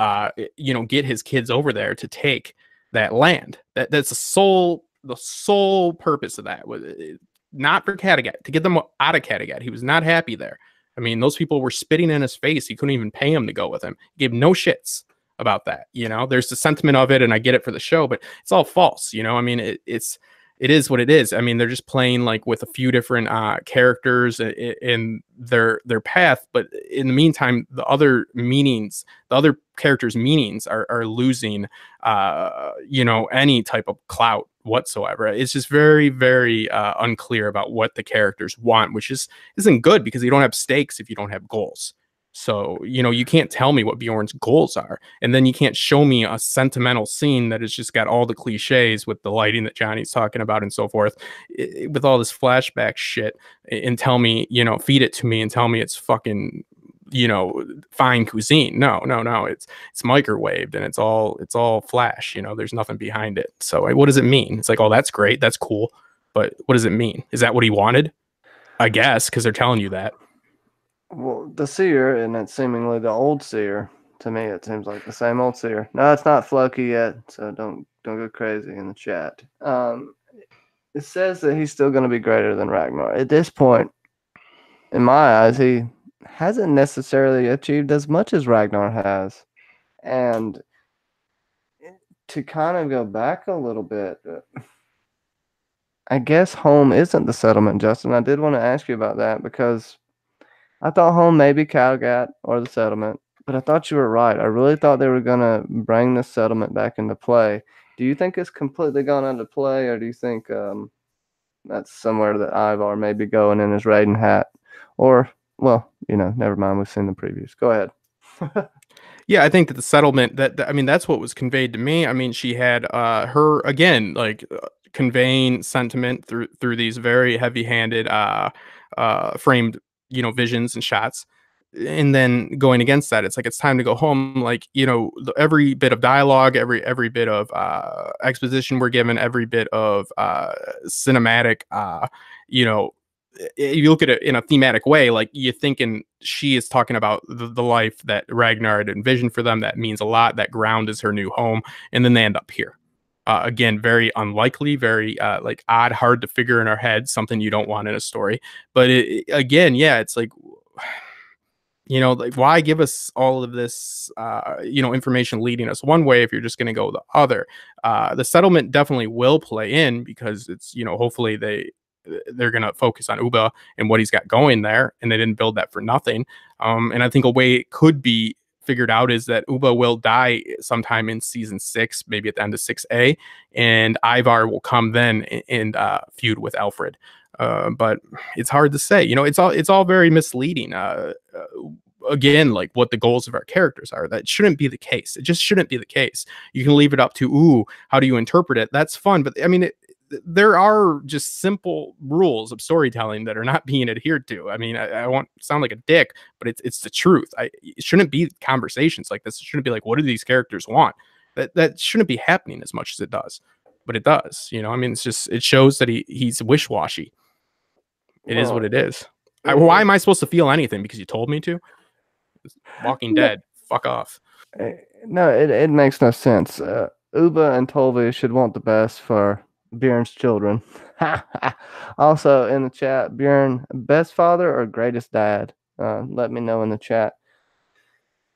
you know get his kids over there to take that land. That's the sole purpose of that was not for Kattegat, to get them out of Kattegat. He was not happy there. I mean, those people were spitting in his face. He couldn't even pay him to go with him. He gave no shits about that. You know, there's the sentiment of it, and I get it for the show, but it's all false. You know, I mean, it is what it is. I mean, they're just playing like with a few different characters in their path, but in the meantime, the other characters' meanings are losing, you know, any type of clout whatsoever. It's just very, very unclear about what the characters want, which isn't good because you don't have stakes if you don't have goals. So, you know, you can't tell me what Bjorn's goals are. And then you can't show me a sentimental scene that has just got all the cliches with the lighting that Johnny's talking about and so forth, with all this flashback shit, and tell me, you know, feed it to me and tell me it's fucking, you know, fine cuisine. No, it's microwaved and it's all flash, you know, there's nothing behind it. So what does it mean? It's like, oh, that's great. That's cool. But what does it mean? Is that what he wanted? I guess, because they're telling you that. Well, the seer, and it's seemingly the old seer. To me, it seems like the same old seer. No, it's not Floki yet, so don't go crazy in the chat. It says that he's still going to be greater than Ragnar. At this point, in my eyes, he hasn't necessarily achieved as much as Ragnar has. And to kind of go back a little bit, I guess home isn't the settlement, Justin. I did want to ask you about that because I thought home may be Kattegat or the settlement, but I thought you were right. I really thought they were going to bring the settlement back into play. Do you think it's completely gone into play, or do you think that's somewhere that Ivar may be going in his raiding hat? Or, well, you know, never mind. We've seen the previews. Go ahead. Yeah, I think that the settlement, I mean, that's what was conveyed to me. I mean, she had her, again, like conveying sentiment through these very heavy-handed framed, you know, visions and shots, and then going against that, it's like it's time to go home. Like, you know, every bit of dialogue, every bit of exposition we're given, every bit of cinematic, you know, if you look at it in a thematic way, like you're thinking she is talking about the life that Ragnar had envisioned for them. That means a lot. That ground is her new home, and then they end up here. Again, very unlikely, very like odd, hard to figure in our head, something you don't want in a story. But again, yeah, it's like, you know, like why give us all of this, you know, information leading us one way if you're just going to go the other? The settlement definitely will play in because it's, you know, hopefully they're going to focus on Ubba and what he's got going there, and they didn't build that for nothing. And I think a way it could be figured out is that Ubba will die sometime in season 6, maybe at the end of 6A, and Ivar will come then and feud with Alfred. But it's hard to say. You know, it's all very misleading. Again, like what the goals of our characters are. That shouldn't be the case. It just shouldn't be the case. You can leave it up to, how do you interpret it? That's fun. But I mean, there are just simple rules of storytelling that are not being adhered to. I mean, I won't sound like a dick, but it's the truth. It shouldn't be conversations like this. It shouldn't be like, what do these characters want? That shouldn't be happening as much as it does, but it does. I mean, it shows that he's wish-washy. It is what it is. Why am I supposed to feel anything? Because you told me to? Walking Dead. Fuck off. No, it makes no sense. Uba and Tolvi should want the best for Bjorn's children. Also in the chat, Bjorn, best father or greatest dad? Let me know in the chat.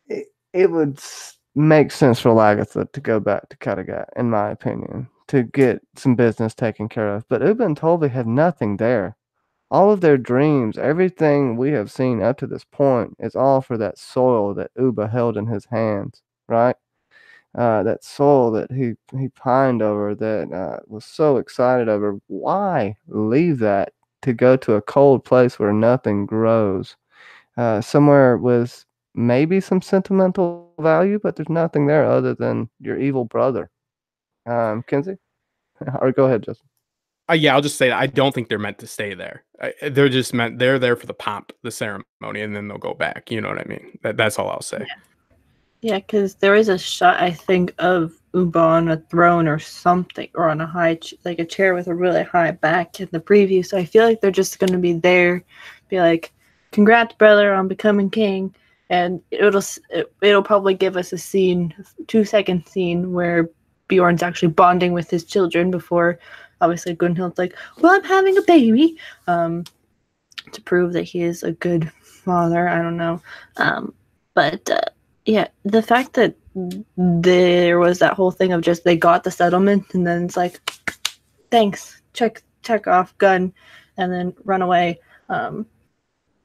It would make sense for Lagatha to go back to Kattegat, in my opinion, to get some business taken care of. But Uba and Tolvi have nothing there. All of their dreams, everything we have seen up to this point, is all for that soil that Uba held in his hands, right? That soil that he pined over, that was so excited over. Why leave that to go to a cold place where nothing grows? Somewhere with maybe some sentimental value, but there's nothing there other than your evil brother. Kenzie? Or go ahead, Justin. Yeah, I'll just say that I don't think they're meant to stay there. They're there for the pomp, the ceremony, and then they'll go back. You know what I mean? That's all I'll say. Yeah, because there is a shot, I think, of Uba on a throne or something, or on a high, like a chair with a really high back in the preview. So I feel like they're just going to be there, be like, "Congrats, brother, on becoming king," and it'll probably give us a scene, 2-second scene where Bjorn's actually bonding with his children before, obviously, Gunhild's like, "Well, I'm having a baby," to prove that he is a good father. I don't know, but. Yeah, the fact that there was that whole thing of just they got the settlement and then it's like, thanks, check off, gun, and then run away.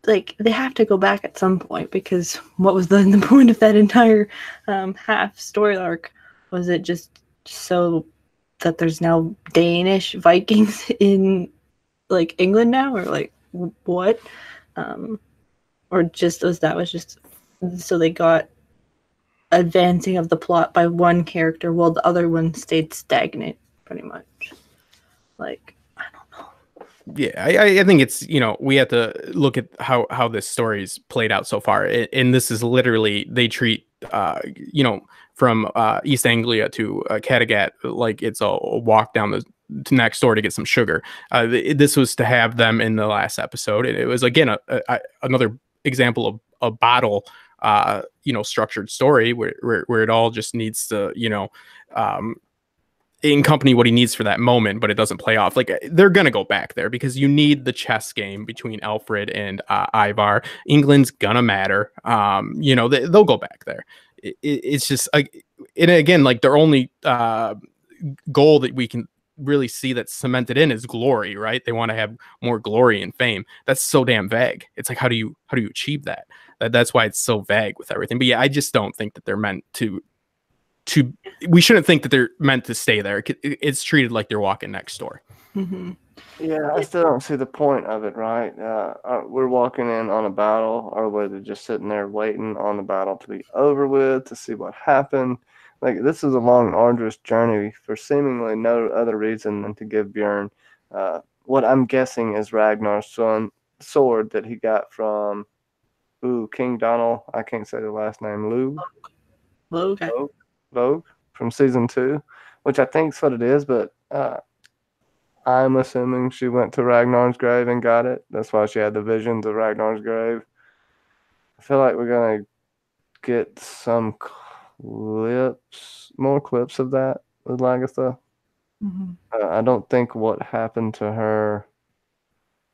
Like they have to go back at some point because what was the point of that entire half story arc? Was it just so that there's now Danish Vikings in like England now, or like what? Or just was just so they got advancing of the plot by one character while the other one stayed stagnant, pretty much. Like, I don't know. Yeah, I think it's, we have to look at how this story's played out so far. And this is literally, they treat, from East Anglia to Kattegat like it's a walk down the next door to get some sugar. This was to have them in the last episode. And it was, again, another example of a bottle structured story where it all just needs to, accompany what he needs for that moment, but it doesn't play off. Like they're gonna go back there because you need the chess game between Alfred and Ivar. England's gonna matter. They'll go back there. It's just and again, like their only goal that we can really see that's cemented in is glory, right? They want to have more glory and fame. That's so damn vague. It's like, how do you achieve that? That's why it's so vague with everything. But yeah, I just don't think that they're meant to we shouldn't think that they're meant to stay there. It's treated like they're walking next door. Mm-hmm. Yeah, I still don't see the point of it, right? We're walking in on a battle, or we're just sitting there waiting on the battle to be over with to see what happened. Like, this is a long, arduous journey for seemingly no other reason than to give Bjorn what I'm guessing is Ragnar's sword that he got from King Donald. I can't say the last name. Vogue from season 2, which I think is what it is, but I'm assuming she went to Ragnar's grave and got it. That's why she had the visions of Ragnar's grave. I feel like we're going to get some more clips of that with Lagatha. Mm-hmm. I don't think what happened to her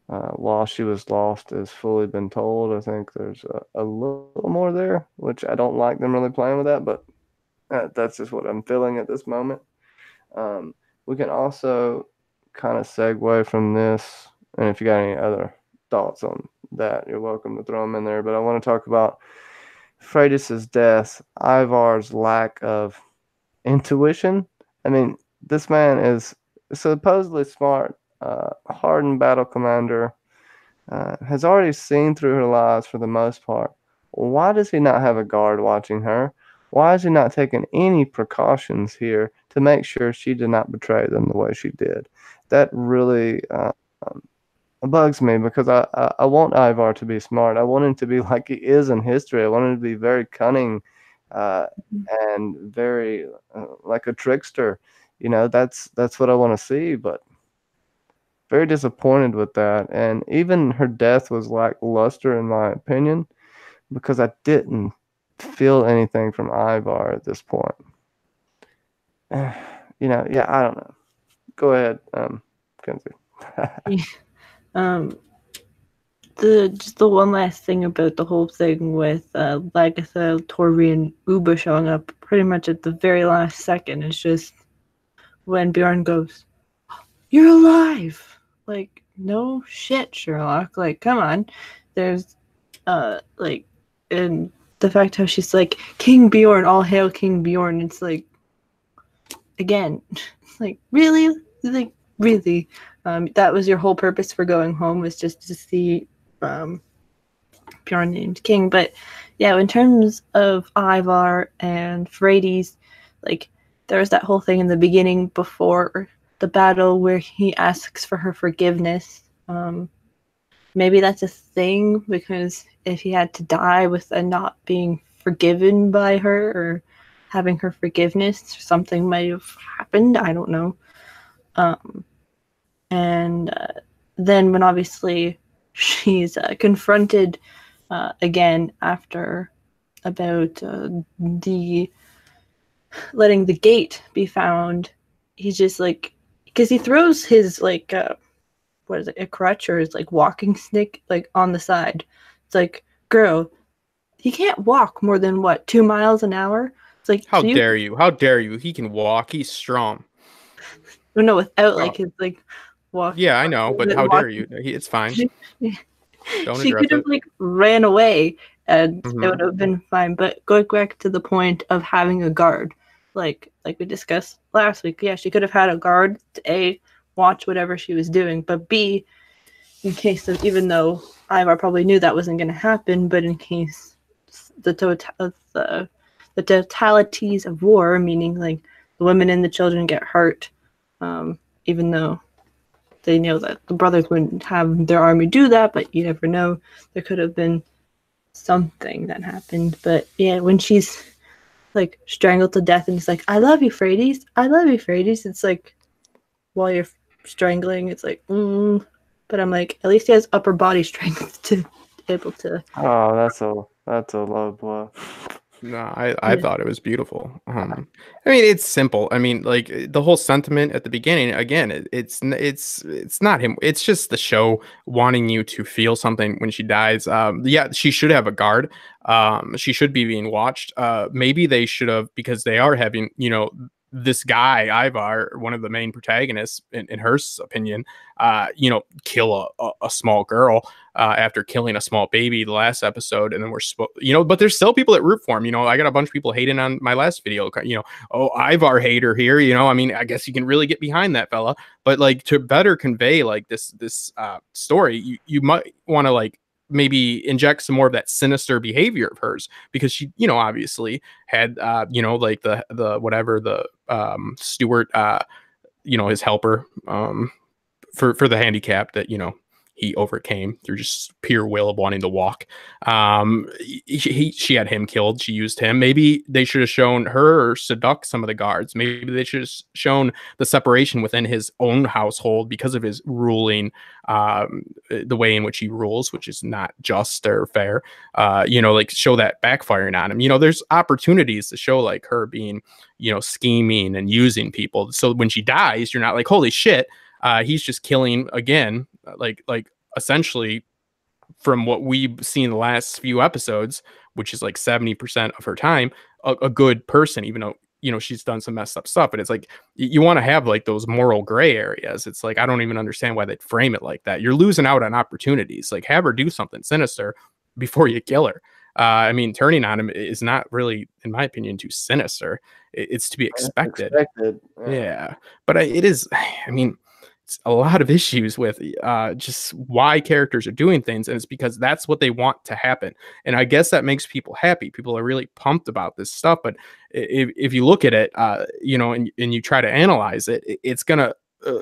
while she was lost has fully been told. I think there's a little more there, which I don't like them really playing with that, but that's just what I'm feeling at this moment. We can also kind of segue from this, and if you got any other thoughts on that, you're welcome to throw them in there. But I want to talk about Freydis's death, Ivar's lack of intuition. I mean, this man is supposedly smart, hardened battle commander, has already seen through her lies for the most part. Why does he not have a guard watching her? Why is he not taking any precautions here to make sure she did not betray them the way she did. That really bugs me because I want Ivar to be smart. I want him to be like he is in history. I want him to be very cunning uh, and very like a trickster. That's what I want to see. But very disappointed with that. And even her death was lackluster in my opinion because I didn't feel anything from Ivar at this point. Yeah, I don't know. Go ahead, Kenzie. Um, the one last thing about the whole thing with Lagatha, Torvi, and Uba showing up pretty much at the very last second is just when Bjorn goes, "You're alive!" Like, no shit, Sherlock. Like, come on. There's like, and the fact how she's like, King Bjorn, all hail King Bjorn. It's like, again, it's like, really? Like, really? That was your whole purpose for going home, was just to see Bjorn named King. But yeah, in terms of Ivar and Freydis, like, there was that whole thing in the beginning before the battle where he asks for her forgiveness. Maybe that's a thing, because if he had to die with a not being forgiven by her or having her forgiveness, something might have happened. I don't know. And then when obviously she's confronted again after about the letting the gate be found, he's just like, because he throws his like what is it, a crutch or his like walking stick like on the side. It's like, girl, he can't walk more than what, 2 miles an hour. It's like, How dare you? How dare you? He can walk. He's strong. No, without like his like walk. Yeah, I know, but how dare you? It's fine. Don't She address could have it. like ran away and Mhm. it would have been fine. But going back to the point of having a guard, like we discussed last week, yeah, she could have had a guard to A, watch whatever she was doing, but B, in case of, even though Ivar probably knew that wasn't going to happen, but in case the totalities of war, meaning like the women and the children get hurt, even though they know that the brothers wouldn't have their army do that, but you never know. There could have been something that happened. But yeah, when she's like strangled to death and it's like, I love you, Freydis. I love you, Freydis. It's like, while you're strangling, it's like, But I'm like, at least he has upper body strength to be able to. Oh, that's a low blow. No, I thought it was beautiful. I mean, it's simple. I mean, like the whole sentiment at the beginning. Again, it's not him. It's just the show wanting you to feel something when she dies. Yeah, she should have a guard. She should be being watched. Maybe they should have, because they are having, this guy Ivar, one of the main protagonists, in her opinion, kill a small girl after killing a small baby the last episode, and then but there's still people that root for him. I got a bunch of people hating on my last video. Oh, Ivar hater here. I mean, I guess you can really get behind that fella, but like, to better convey like this story, you might want to like maybe inject some more of that sinister behavior of hers, because she, obviously had, like the whatever, the Stewart, his helper, for the handicap that, he overcame through just pure will of wanting to walk. She had him killed. She used him. Maybe they should have shown her seduct some of the guards. Maybe they should have shown the separation within his own household because of his ruling, the way in which he rules, which is not just or fair. Like show that backfiring on him. There's opportunities to show like her being, scheming and using people. So when she dies, you're not like, holy shit, he's just killing again, like essentially, from what we've seen the last few episodes, which is like 70% of her time, a good person, even though, she's done some messed up stuff. But it's like, you want to have like those moral gray areas. It's like, I don't even understand why they'd frame it like that. You're losing out on opportunities. Like, have her do something sinister before you kill her. I mean, turning on him is not really, in my opinion, too sinister. It's to be expected. Expected. Yeah. But it is, I mean, a lot of issues with just why characters are doing things, and it's because that's what they want to happen. And I guess that makes people happy. People are really pumped about this stuff. But if you look at it, and you try to analyze it, it's gonna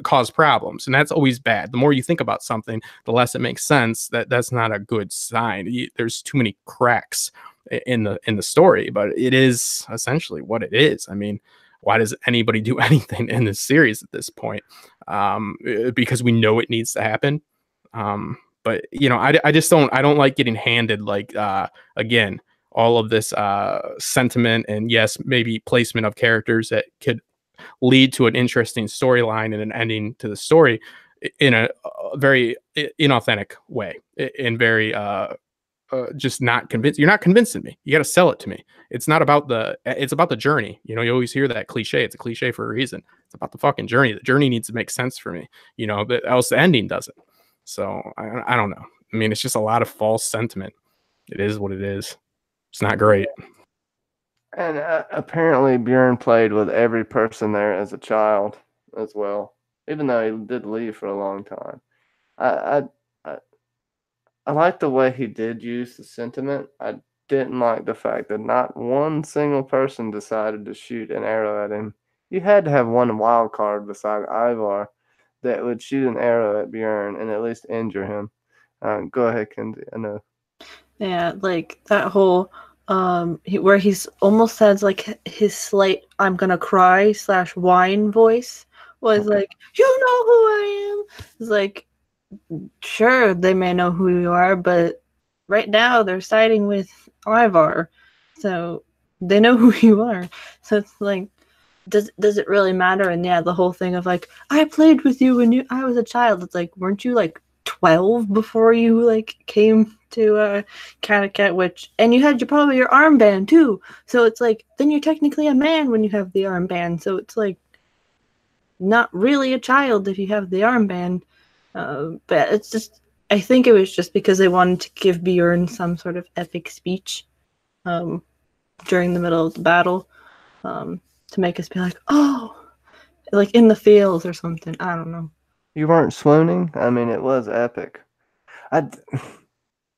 cause problems, and that's always bad. The more you think about something, the less it makes sense. That's not a good sign. There's too many cracks in the story, but it is essentially what it is. I mean, why does anybody do anything in this series at this point? Because we know it needs to happen. But I just I don't like getting handed like again all of this sentiment and yes, maybe placement of characters that could lead to an interesting storyline and an ending to the story in a very inauthentic way, in very just not convinced. You're not convincing me. You got to sell it to me. It's not about it's about the journey. You always hear that cliche. It's a cliche for a reason. It's about the fucking journey. The journey needs to make sense for me, but else the ending doesn't. So I don't know. I mean, it's just a lot of false sentiment. It is what it is. It's not great. And apparently Bjorn played with every person there as a child as well, even though he did leave for a long time. I I like the way he did use the sentiment. I didn't like the fact that not one single person decided to shoot an arrow at him. You had to have one wild card beside Ivar that would shoot an arrow at Bjorn and at least injure him. Go ahead, Kenzie. I know. Yeah, like that whole where he's almost has like his slight "I'm gonna cry" / whine voice was Okay. like, "You know who I am." It's like, sure, they may know who you are, but right now they're siding with Ivar, so they know who you are. So it's like, does it really matter? And yeah, the whole thing of like, I played with you when I was a child. It's like, weren't you like 12 before you like came to Kattegat, and you had probably your armband too. So it's like, then you're technically a man when you have the armband. So it's like, not really a child if you have the armband. But it's just, I think it was just because they wanted to give Bjorn some sort of epic speech during the middle of the battle to make us be like, oh, like in the fields or something. I don't know. You weren't swooning? I mean, it was epic.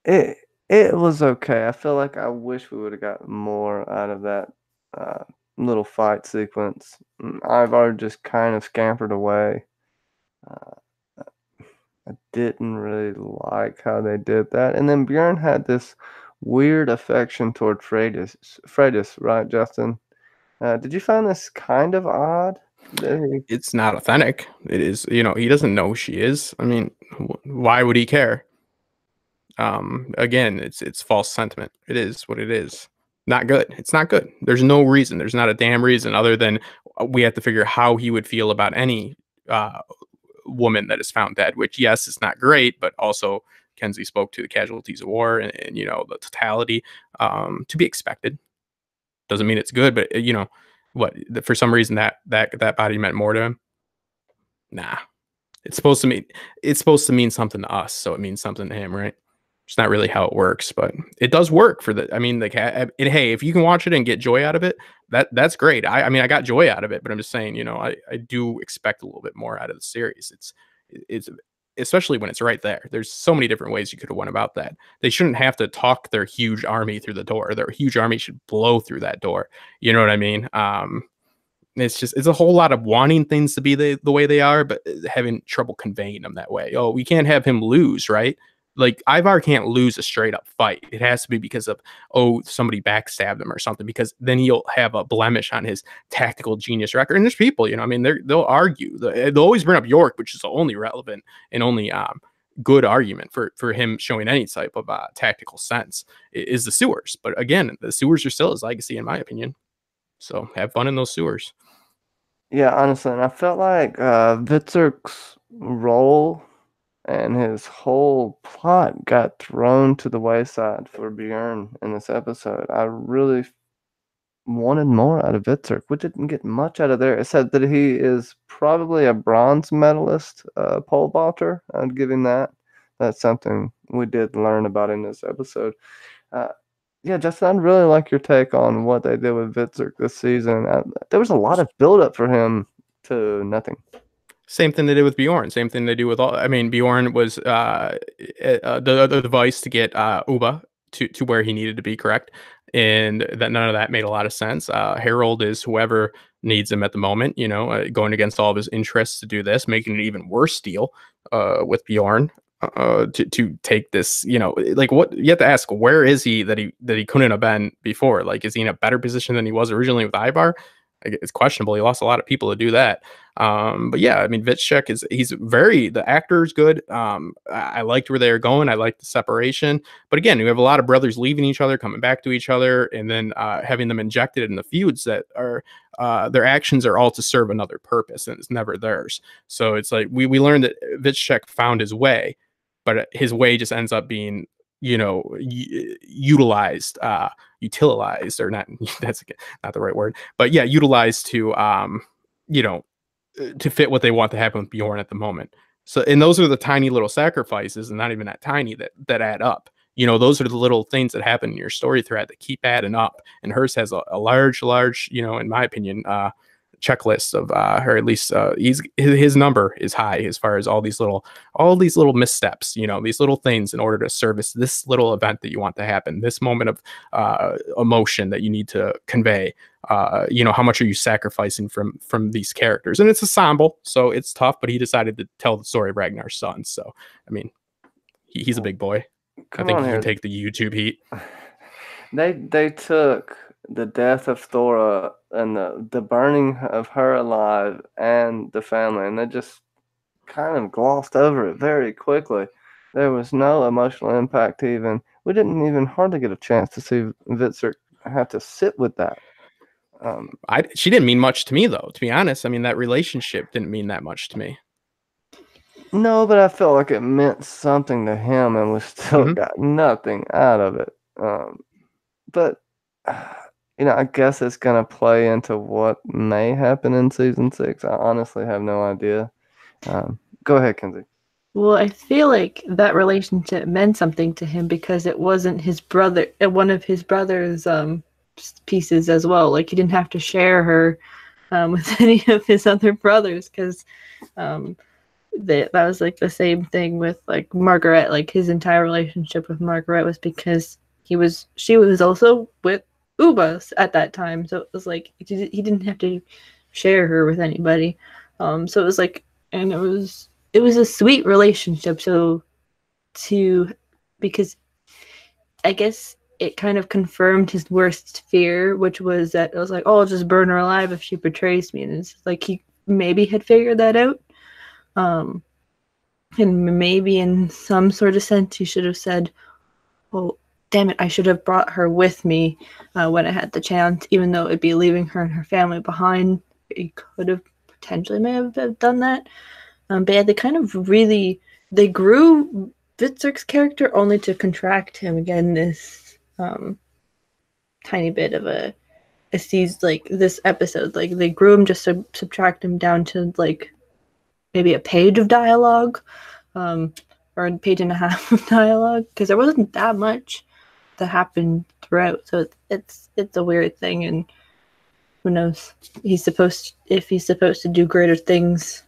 It it was okay. I feel like I wish we would have got more out of that uh, little fight sequence. Ivar just kind of scampered away. Uh, I didn't really like how they did that. And then Bjorn had this weird affection toward Freydis, right, Justin? Did you find this kind of odd? It's not authentic. It is, he doesn't know who she is. I mean, why would he care? Again, it's false sentiment. It is what it is. Not good. It's not good. There's no reason. There's not a damn reason other than we have to figure how he would feel about any woman that is found dead, which yes, it's not great, but also Kenzie spoke to the casualties of war and the totality to be expected. Doesn't mean it's good, but what for some reason that body meant more to him. Nah, it's supposed to mean something to us, so it means something to him, right? It's not really how it works, but it does work for the. I mean, hey, if you can watch it and get joy out of it, that's great. I mean, I got joy out of it, but I'm just saying, I do expect a little bit more out of the series. It's especially when it's right there. There's so many different ways you could have went about that. They shouldn't have to talk their huge army through the door. Their huge army should blow through that door. You know what I mean? It's a whole lot of wanting things to be the way they are, but having trouble conveying them that way. Oh, we can't have him lose, right? Like Ivar can't lose a straight up fight. It has to be because of somebody backstabbed him or something, because then he'll have a blemish on his tactical genius record. And there's people, I mean, they'll argue. They'll always bring up York, which is the only relevant and only good argument for him showing any type of tactical sense is the sewers. But again, the sewers are still his legacy, in my opinion. So have fun in those sewers. Yeah, honestly, and I felt like Vitzerk's role and his whole plot got thrown to the wayside for Bjorn in this episode. I really wanted more out of Vitzerk. We didn't get much out of there. It said that he is probably a bronze medalist pole vaulter. I'd give him that. That's something we did learn about in this episode. Yeah, Justin, I'd really like your take on what they did with Vitzerk this season. There was a lot of buildup for him to nothing. Same thing they did with Bjorn. Same thing they do with all. I mean, Bjorn was the device to get Uba to where he needed to be, correct? And that none of that made a lot of sense. Harold is whoever needs him at the moment. Going against all of his interests to do this, making an even worse deal with Bjorn to take this. Like what you have to ask, where is he that he couldn't have been before? Like, is he in a better position than he was originally with Ivar? It's questionable. He lost a lot of people to do that. But yeah, I mean, Vitchek the actor is good. I liked where they were going. I liked the separation. But again, you have a lot of brothers leaving each other, coming back to each other, and then having them injected in the feuds that are their actions are all to serve another purpose, and it's never theirs. So it's like we learned that Vitchek found his way, but his way just ends up being utilized, or not. That's not the right word, but yeah, utilized to fit what they want to happen with Bjorn at the moment. So, and those are the tiny little sacrifices, and not even that tiny, that add up. Those are the little things that happen in your story thread that keep adding up. And hers has a large, in my opinion, checklist of, or at least his number is high as far as all these little missteps, these little things in order to service this little event that you want to happen, this moment of emotion that you need to convey. How much are you sacrificing from these characters? And it's ensemble, so it's tough, but he decided to tell the story of Ragnar's son. So, I mean, he's a big boy. I think he can take the YouTube heat. They took the death of Thora and the burning of her alive and the family, and they just kind of glossed over it very quickly. There was no emotional impact even. We didn't even hardly get a chance to see Vitzer have to sit with that. She didn't mean much to me, though, to be honest. I mean, that relationship didn't mean that much to me. No, but I felt like it meant something to him, and we still got nothing out of it. But I guess it's going to play into what may happen in season 6. I honestly have no idea. Go ahead, Kenzie. Well, I feel like that relationship meant something to him because it wasn't his brother, one of his brother's pieces as well. Like, he didn't have to share her with any of his other brothers because that was like the same thing with like Margaret. Like, his entire relationship with Margaret was because she was also with Ubas at that time, so it was like he didn't have to share her with anybody. So it was like, and it was a sweet relationship. So because I guess it kind of confirmed his worst fear, which was that it was like, oh, I'll just burn her alive if she betrays me. And it's like he maybe had figured that out. And maybe in some sort of sense he should have said, well, damn it, I should have brought her with me when I had the chance, even though it'd be leaving her and her family behind. He could have potentially may have done that. But yeah, they grew Vitzerk's character only to contract him again this tiny bit of a like this episode. Like, they grew him just to subtract him down to like maybe a page of dialogue, or a page and a half of dialogue, because there wasn't that much that happened throughout. So it's a weird thing, and who knows? If he's supposed to do greater things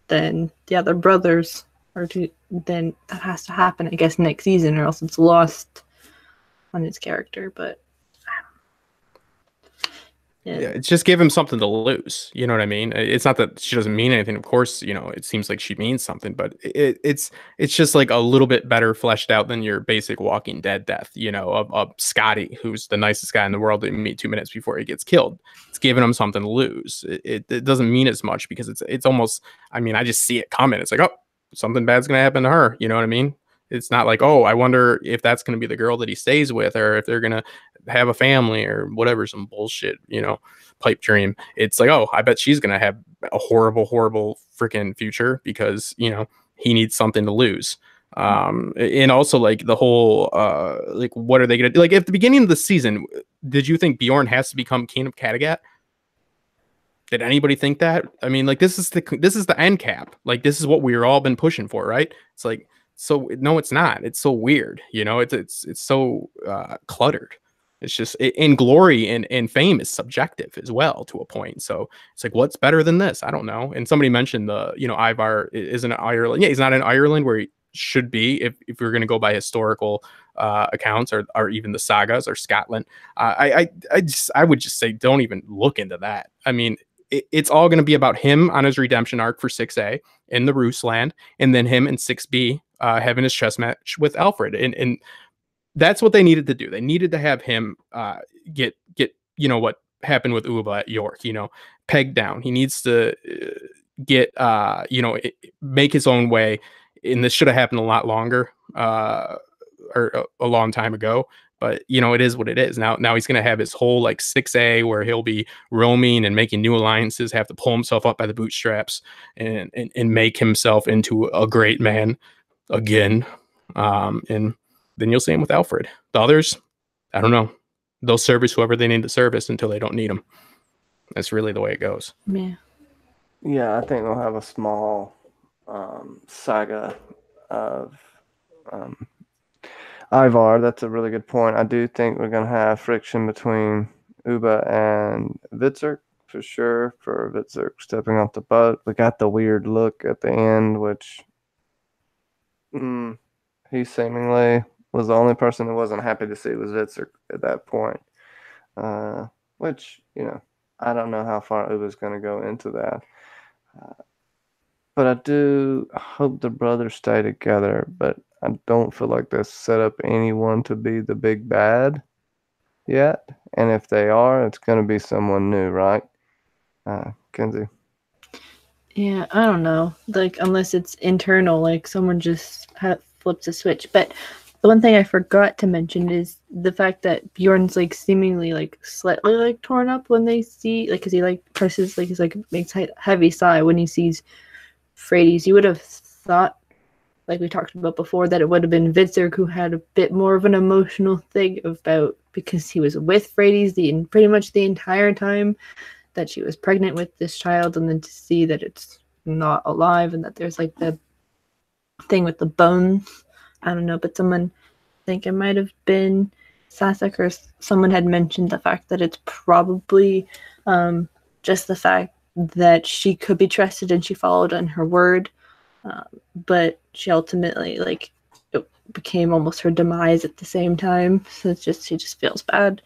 than the other brothers, then that has to happen, I guess, next season, or else it's lost on his character. But yeah, it's just give him something to lose. You know what I mean? It's not that she doesn't mean anything. Of course, it seems like she means something, but it's just like a little bit better fleshed out than your basic Walking Dead death. Of Scotty, who's the nicest guy in the world that you meet 2 minutes before he gets killed. It's giving him something to lose. It doesn't mean as much because it's almost. I mean, I just see it coming. It's like, oh, something bad's gonna happen to her. You know what I mean? It's not like, oh, I wonder if that's going to be the girl that he stays with, or if they're going to have a family or whatever, some bullshit, pipe dream. It's like, oh, I bet she's going to have a horrible, horrible freaking future because, he needs something to lose. And also like the whole, like, what are they going to do? Like, at the beginning of the season, did you think Bjorn has to become king of Kattegat? Did anybody think that? I mean, like, this is the end cap. Like, this is what we've all been pushing for, right? It's like, so no, it's not. It's so weird, it's so cluttered. It's just in glory and fame is subjective as well to a point. So it's like, what's better than this? I don't know. And somebody mentioned Ivar isn't in Ireland. Yeah, he's not in Ireland where he should be if we're going to go by historical accounts or even the sagas or Scotland. I would just say don't even look into that. I mean, it's all going to be about him on his redemption arc for 6A in the Rusland, and then him in 6B having his chess match with Alfred. And that's what they needed to do. They needed to have him get what happened with Uba at York, pegged down. He needs to get make his own way. And this should have happened a lot longer or a long time ago. But it is what it is. Now he's going to have his whole like 6A where he'll be roaming and making new alliances, have to pull himself up by the bootstraps and make himself into a great man again. And then you'll see him with Alfred. The others, I don't know. They'll service whoever they need to service until they don't need them. That's really the way it goes. Yeah. Yeah, I think we'll have a small saga of Ivar. That's a really good point. I do think we're going to have friction between Uba and Vitzer for sure, for Vitzer stepping off the boat. We got the weird look at the end, which he seemingly was the only person who wasn't happy to see was Vitzer at that point. Which, I don't know how far Uba's going to go into that. But I do hope the brothers stay together, but I don't feel like they've set up anyone to be the big bad yet. And if they are, it's going to be someone new, right? Kenzie? Yeah, I don't know. Like, unless it's internal, like someone just flips a switch. But the one thing I forgot to mention is the fact that Bjorn's like seemingly like slightly like torn up when they see, like, because he like presses, like, he's like makes a heavy sigh when he sees Frades. You would have thought, like we talked about before, that it would have been Vitzer who had a bit more of an emotional thing about, because he was with Frades pretty much the entire time that she was pregnant with this child, and then to see that it's not alive and that there's like the thing with the bones. I don't know, but someone, I think it might have been Sasek or someone had mentioned the fact that it's probably just the fact that she could be trusted and she followed on her word, but she ultimately, like, it became almost her demise at the same time. So she just feels bad.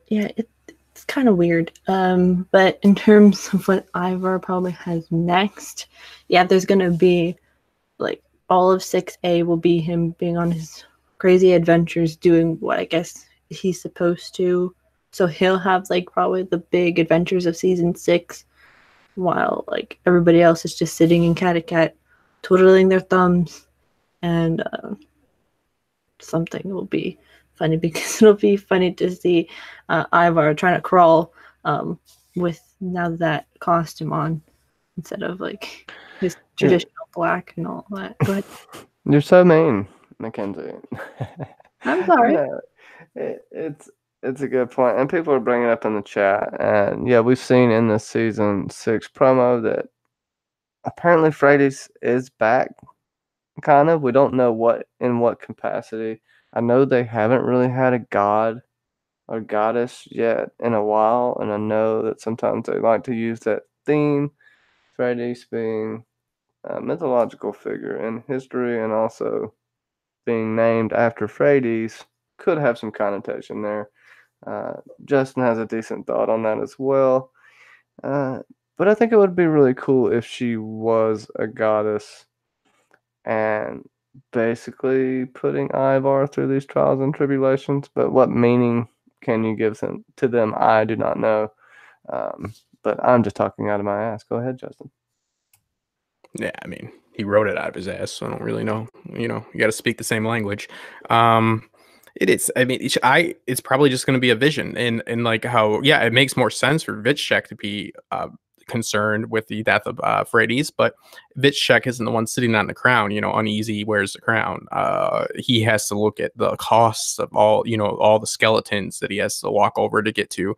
Yeah, it's kind of weird. But in terms of what Ivar probably has next, yeah, there's gonna be like all of 6A will be him being on his crazy adventures, doing what I guess he's supposed to. So he'll have like probably the big adventures of season 6, while like everybody else is just sitting in Kattegat, twiddling their thumbs, and something will be funny, because it'll be funny to see Ivar trying to crawl with now that costume on instead of like his traditional black and all that. Go ahead. You're so mean, Mackenzie. I'm sorry. No, it's a good point, and people are bringing it up in the chat. And yeah, we've seen in the season 6 promo that apparently Frades is back. Kind of. We don't know in what capacity. I know they haven't really had a god or goddess yet in a while, and I know that sometimes they like to use that theme. Frades being a mythological figure in history, and also being named after Frades could have some connotation there. Justin has a decent thought on that as well. But I think it would be really cool if she was a goddess and basically putting Ivar through these trials and tribulations. But what meaning can you give to them? I do not know. But I'm just talking out of my ass. Go ahead, Justin. Yeah, I mean, he wrote it out of his ass, so I don't really know. You got to speak the same language. It is. I mean, it's probably just going to be a vision, and like how, yeah, it makes more sense for Vitchek to be concerned with the death of Frades, but Vitchek isn't the one sitting on the crown. Uneasy wears the crown. He has to look at the costs of all the skeletons that he has to walk over to get to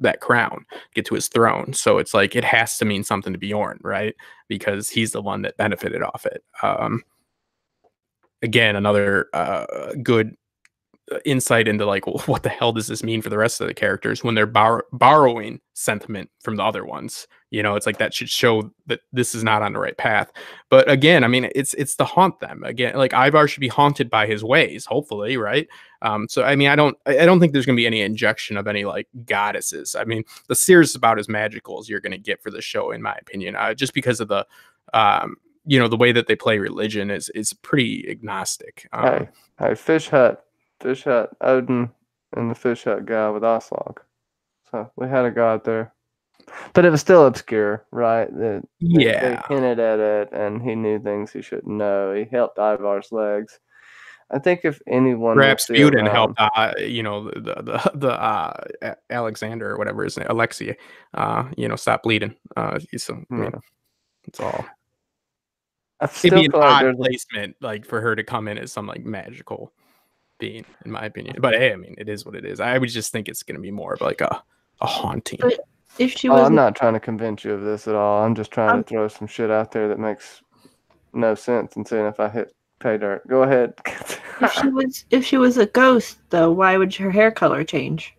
that crown, get to his throne. So it's like it has to mean something to Bjorn, right? Because he's the one that benefited off it. again, another good insight into like what the hell does this mean for the rest of the characters when they're borrowing sentiment from the other ones. It's like that should show that this is not on the right path. But again, I mean, it's to haunt them again. Like Ivar should be haunted by his ways, hopefully, right? So I mean, I don't think there's gonna be any injection of any like goddesses. I mean, the series is about as magical as you're gonna get for the show, in my opinion, just because of the the way that they play religion is pretty agnostic. Hey, Fish Hut, Odin, and the Fish Hut guy with Oslog. So we had a god there, but it was still obscure, right? They hinted at it, and he knew things he shouldn't know. He helped Ivar's legs. I think if anyone, Rasputin helped, the Alexander or whatever his name, Alexia, stop bleeding. It's all. It'd be an odd placement, like for her to come in as some like magical being, in my opinion. But hey, I mean, it is what it is. I would just think it's going to be more of like a haunting. But if she was, I'm not trying to convince you of this at all. I'm just trying to throw some shit out there that makes no sense and seeing if I hit pay dirt. Go ahead. if she was a ghost, though, why would her hair color change?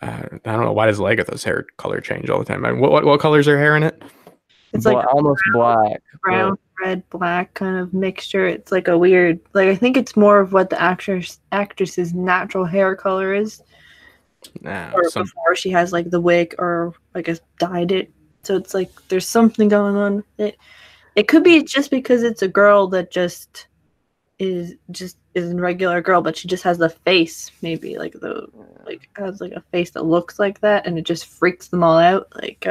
I don't know. Why does Lagatha's hair color change all the time? I mean, what color's her hair in it? It's like almost black, brown, red, black kind of mixture. It's like a weird, like I think it's more of what the actress's natural hair color is. Or before she has like the wig or I guess dyed it. So it's like there's something going on. It could be just because it's a girl that just is a regular girl, but she just has the face, maybe has like a face that looks like that, and it just freaks them all out. Like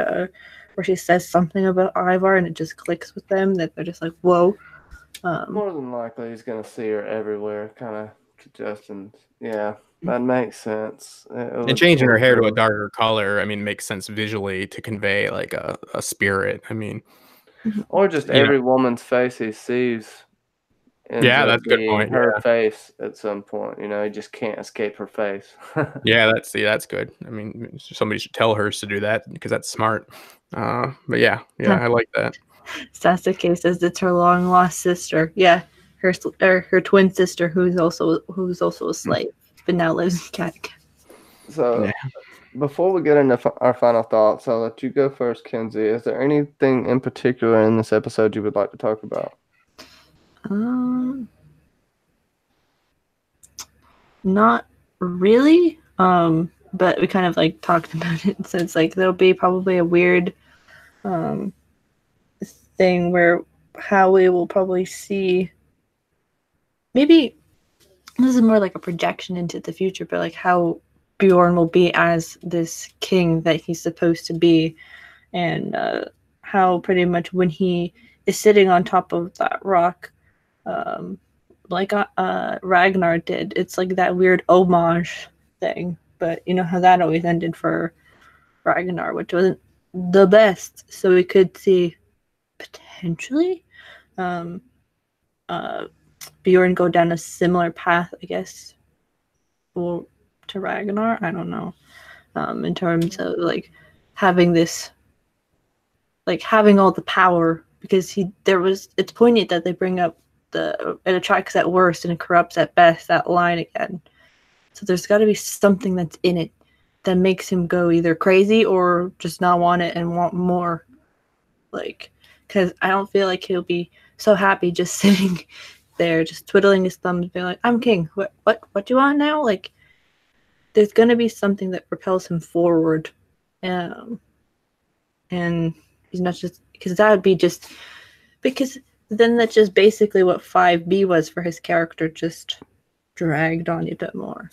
where she says something about Ivar and it just clicks with them that they're just like, whoa. More than likely he's gonna see her everywhere, kind of suggestions. Yeah, that makes sense. And changing her hair to a darker color, I mean, makes sense visually to convey like a spirit. I mean, or just every woman's face he sees. Yeah, that's a good point. Her face at some point, he just can't escape her face. Yeah, that's good. I mean, somebody should tell her to do that because that's smart. But yeah, I like that. Sasuke says it's her long lost sister. Yeah, her twin sister who's also a slave, but now lives in Kattegat. So, before we get into our final thoughts, I'll let you go first, Kenzie. Is there anything in particular in this episode you would like to talk about? Not really. But we kind of like talked about it. So it's like there'll be probably a weird thing where how we will probably see, maybe this is more like a projection into the future, but like how Bjorn will be as this king that he's supposed to be, and how pretty much when he is sitting on top of that rock, like Ragnar did, it's like that weird homage thing. But you know how that always ended for Ragnar, which wasn't the best. So we could see potentially Bjorn go down a similar path, I guess, to Ragnar. I don't know. In terms of like having this, like having all the power, because it's poignant that they bring up it attracts at worst and it corrupts at best, that line again. So there's got to be something that's in it that makes him go either crazy or just not want it and want more. Like, because I don't feel like he'll be so happy just sitting there, just twiddling his thumbs, being like, "I'm king. What do you want now?" Like, there's gonna be something that propels him forward, and he's not just because that would be just because then that's just basically what 5B was for his character, just dragged on a bit more.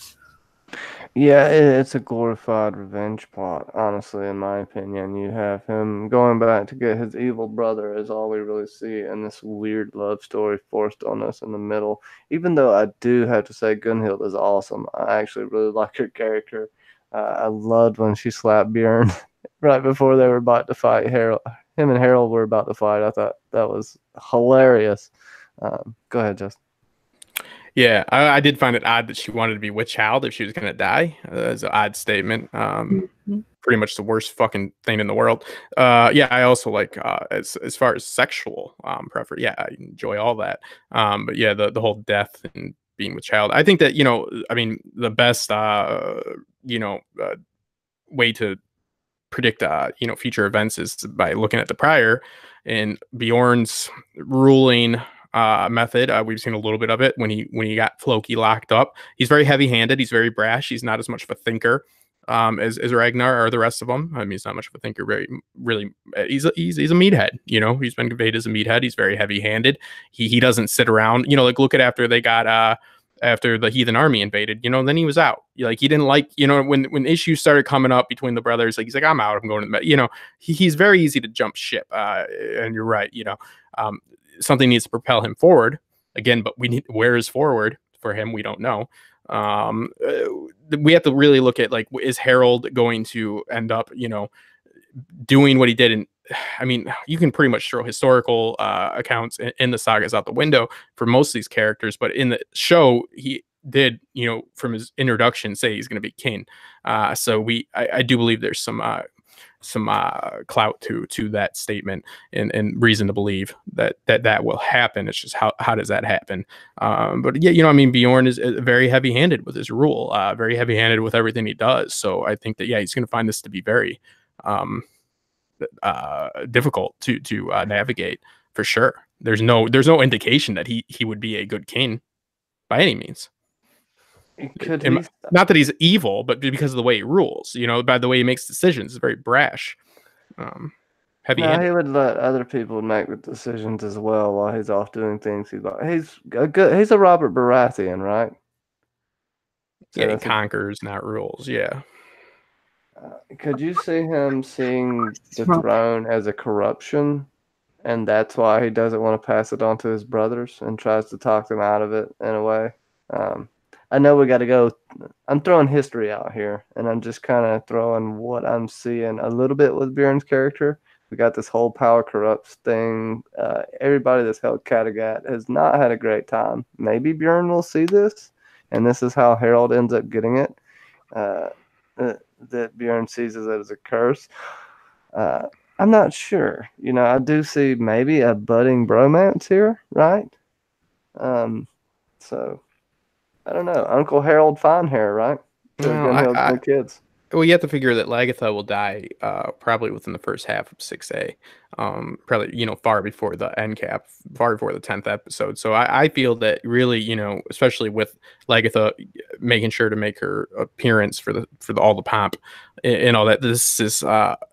Yeah, it's a glorified revenge plot, honestly, in my opinion. You have him going back to get his evil brother is all we really see, and this weird love story forced on us in the middle. Even though I do have to say Gunhild is awesome. I actually really like her character. I loved when she slapped Bjorn right before they were about to fight. Harold, him and Harold were about to fight. I thought that was hilarious. Go ahead, Justin. Yeah, I did find it odd that she wanted to be with child if she was going to die. That's an odd statement. pretty much the worst fucking thing in the world. Yeah, I also like as far as sexual preference. Yeah, I enjoy all that. But yeah, the whole death and being with child. I think that I mean, the best way to predict future events is by looking at the prior and Bjorn's ruling method. We've seen a little bit of it when he got Floki locked up. He's very heavy-handed. He's very brash. He's not as much of a thinker as Ragnar or the rest of them. I mean, he's not much of a thinker. Very really, he's a meathead. He's been conveyed as a meathead. He's very heavy-handed. He doesn't sit around. Like look at after they got after the heathen army invaded, then he was out. Like he didn't like, when issues started coming up between the brothers, like he's like, I'm out. I'm going to the, he's very easy to jump ship. And you're right. Something needs to propel him forward again, but where is forward for him? We don't know. We have to really look at like, is Harold going to end up, doing what he did? And I mean, you can pretty much throw historical accounts in the sagas out the window for most of these characters, but in the show, he did, from his introduction, say he's going to be king. So I do believe there's some clout to that statement and reason to believe that will happen. It's just how does that happen? But yeah, I mean, Bjorn is very heavy-handed with his rule, very heavy-handed with everything he does. So I think that he's going to find this to be very difficult to navigate for sure. There's no indication that he would be a good king by any means. Not that he's evil, but because of the way he rules, by the way he makes decisions. It's very brash. No, he would let other people make the decisions as well while he's off doing things. He's a Robert Baratheon, right? So he conquers, not rules. Yeah. Could you see him seeing the throne as a corruption, and that's why he doesn't want to pass it on to his brothers and tries to talk them out of it in a way? I know we got to go. I'm throwing history out here, and I'm just kind of throwing what I'm seeing a little bit with Bjorn's character. We got this whole power corrupts thing. Everybody that's held Kattegat has not had a great time. Maybe Bjorn will see this, and this is how Harold ends up getting it. That Bjorn sees it as a curse. I'm not sure. I do see maybe a budding bromance here, right? So I don't know. Uncle Harold Finehair, right? No, kids. Well, you have to figure that Lagatha will die probably within the first half of 6A. Probably, far before the end cap, far before the 10th episode. So I feel that really, especially with Lagatha making sure to make her appearance for all the pomp and all that, this is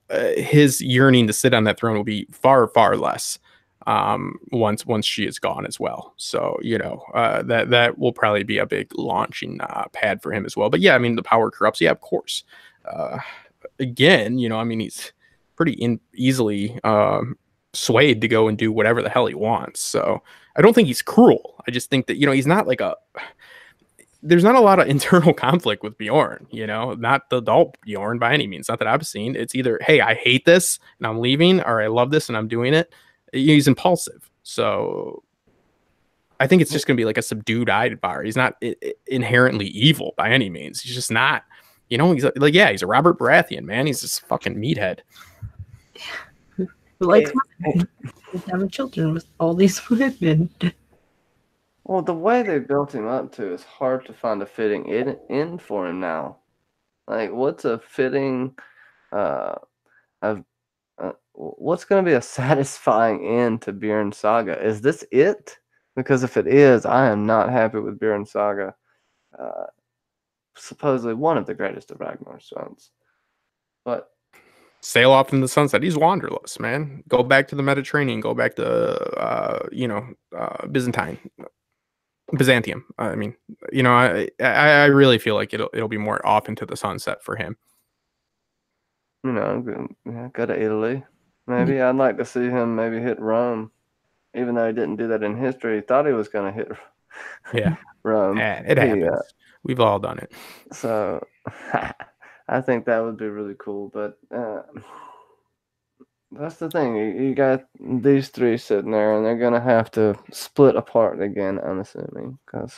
his yearning to sit on that throne will be far, far less once she is gone as well. So that will probably be a big launching pad for him as well. But yeah, I mean, the power corrupts. Yeah, of course. Again, I mean, he's pretty easily swayed to go and do whatever the hell he wants. So I don't think he's cruel. I just think that he's not like there's not a lot of internal conflict with Bjorn, not the adult Bjorn by any means. Not that I've seen. It's either, hey, I hate this and I'm leaving, or I love this and I'm doing it. He's impulsive. So I think it's just going to be like a subdued Ivar. He's not inherently evil by any means. He's just not, he's like, he's a Robert Baratheon, man. He's this fucking meathead. Like having children with all these women. Well, the way they built him up to is hard to find a fitting in for him now. Like, what's a fitting what's going to be a satisfying end to Bjorn Saga? Is this it? Because if it is, I am not happy with Bjorn Saga. Supposedly one of the greatest of Ragnar's sons. But sail off in the sunset. He's wanderlust, man. Go back to the Mediterranean. Go back to Byzantium. I mean, I really feel like it'll be more off into the sunset for him. Go to Italy. Maybe I'd like to see him maybe hit Rome, even though he didn't do that in history. He thought he was going to hit Rome. Yeah, it happens. We've all done it. So I think that would be really cool. But that's the thing. You got these three sitting there, and they're going to have to split apart again, I'm assuming, because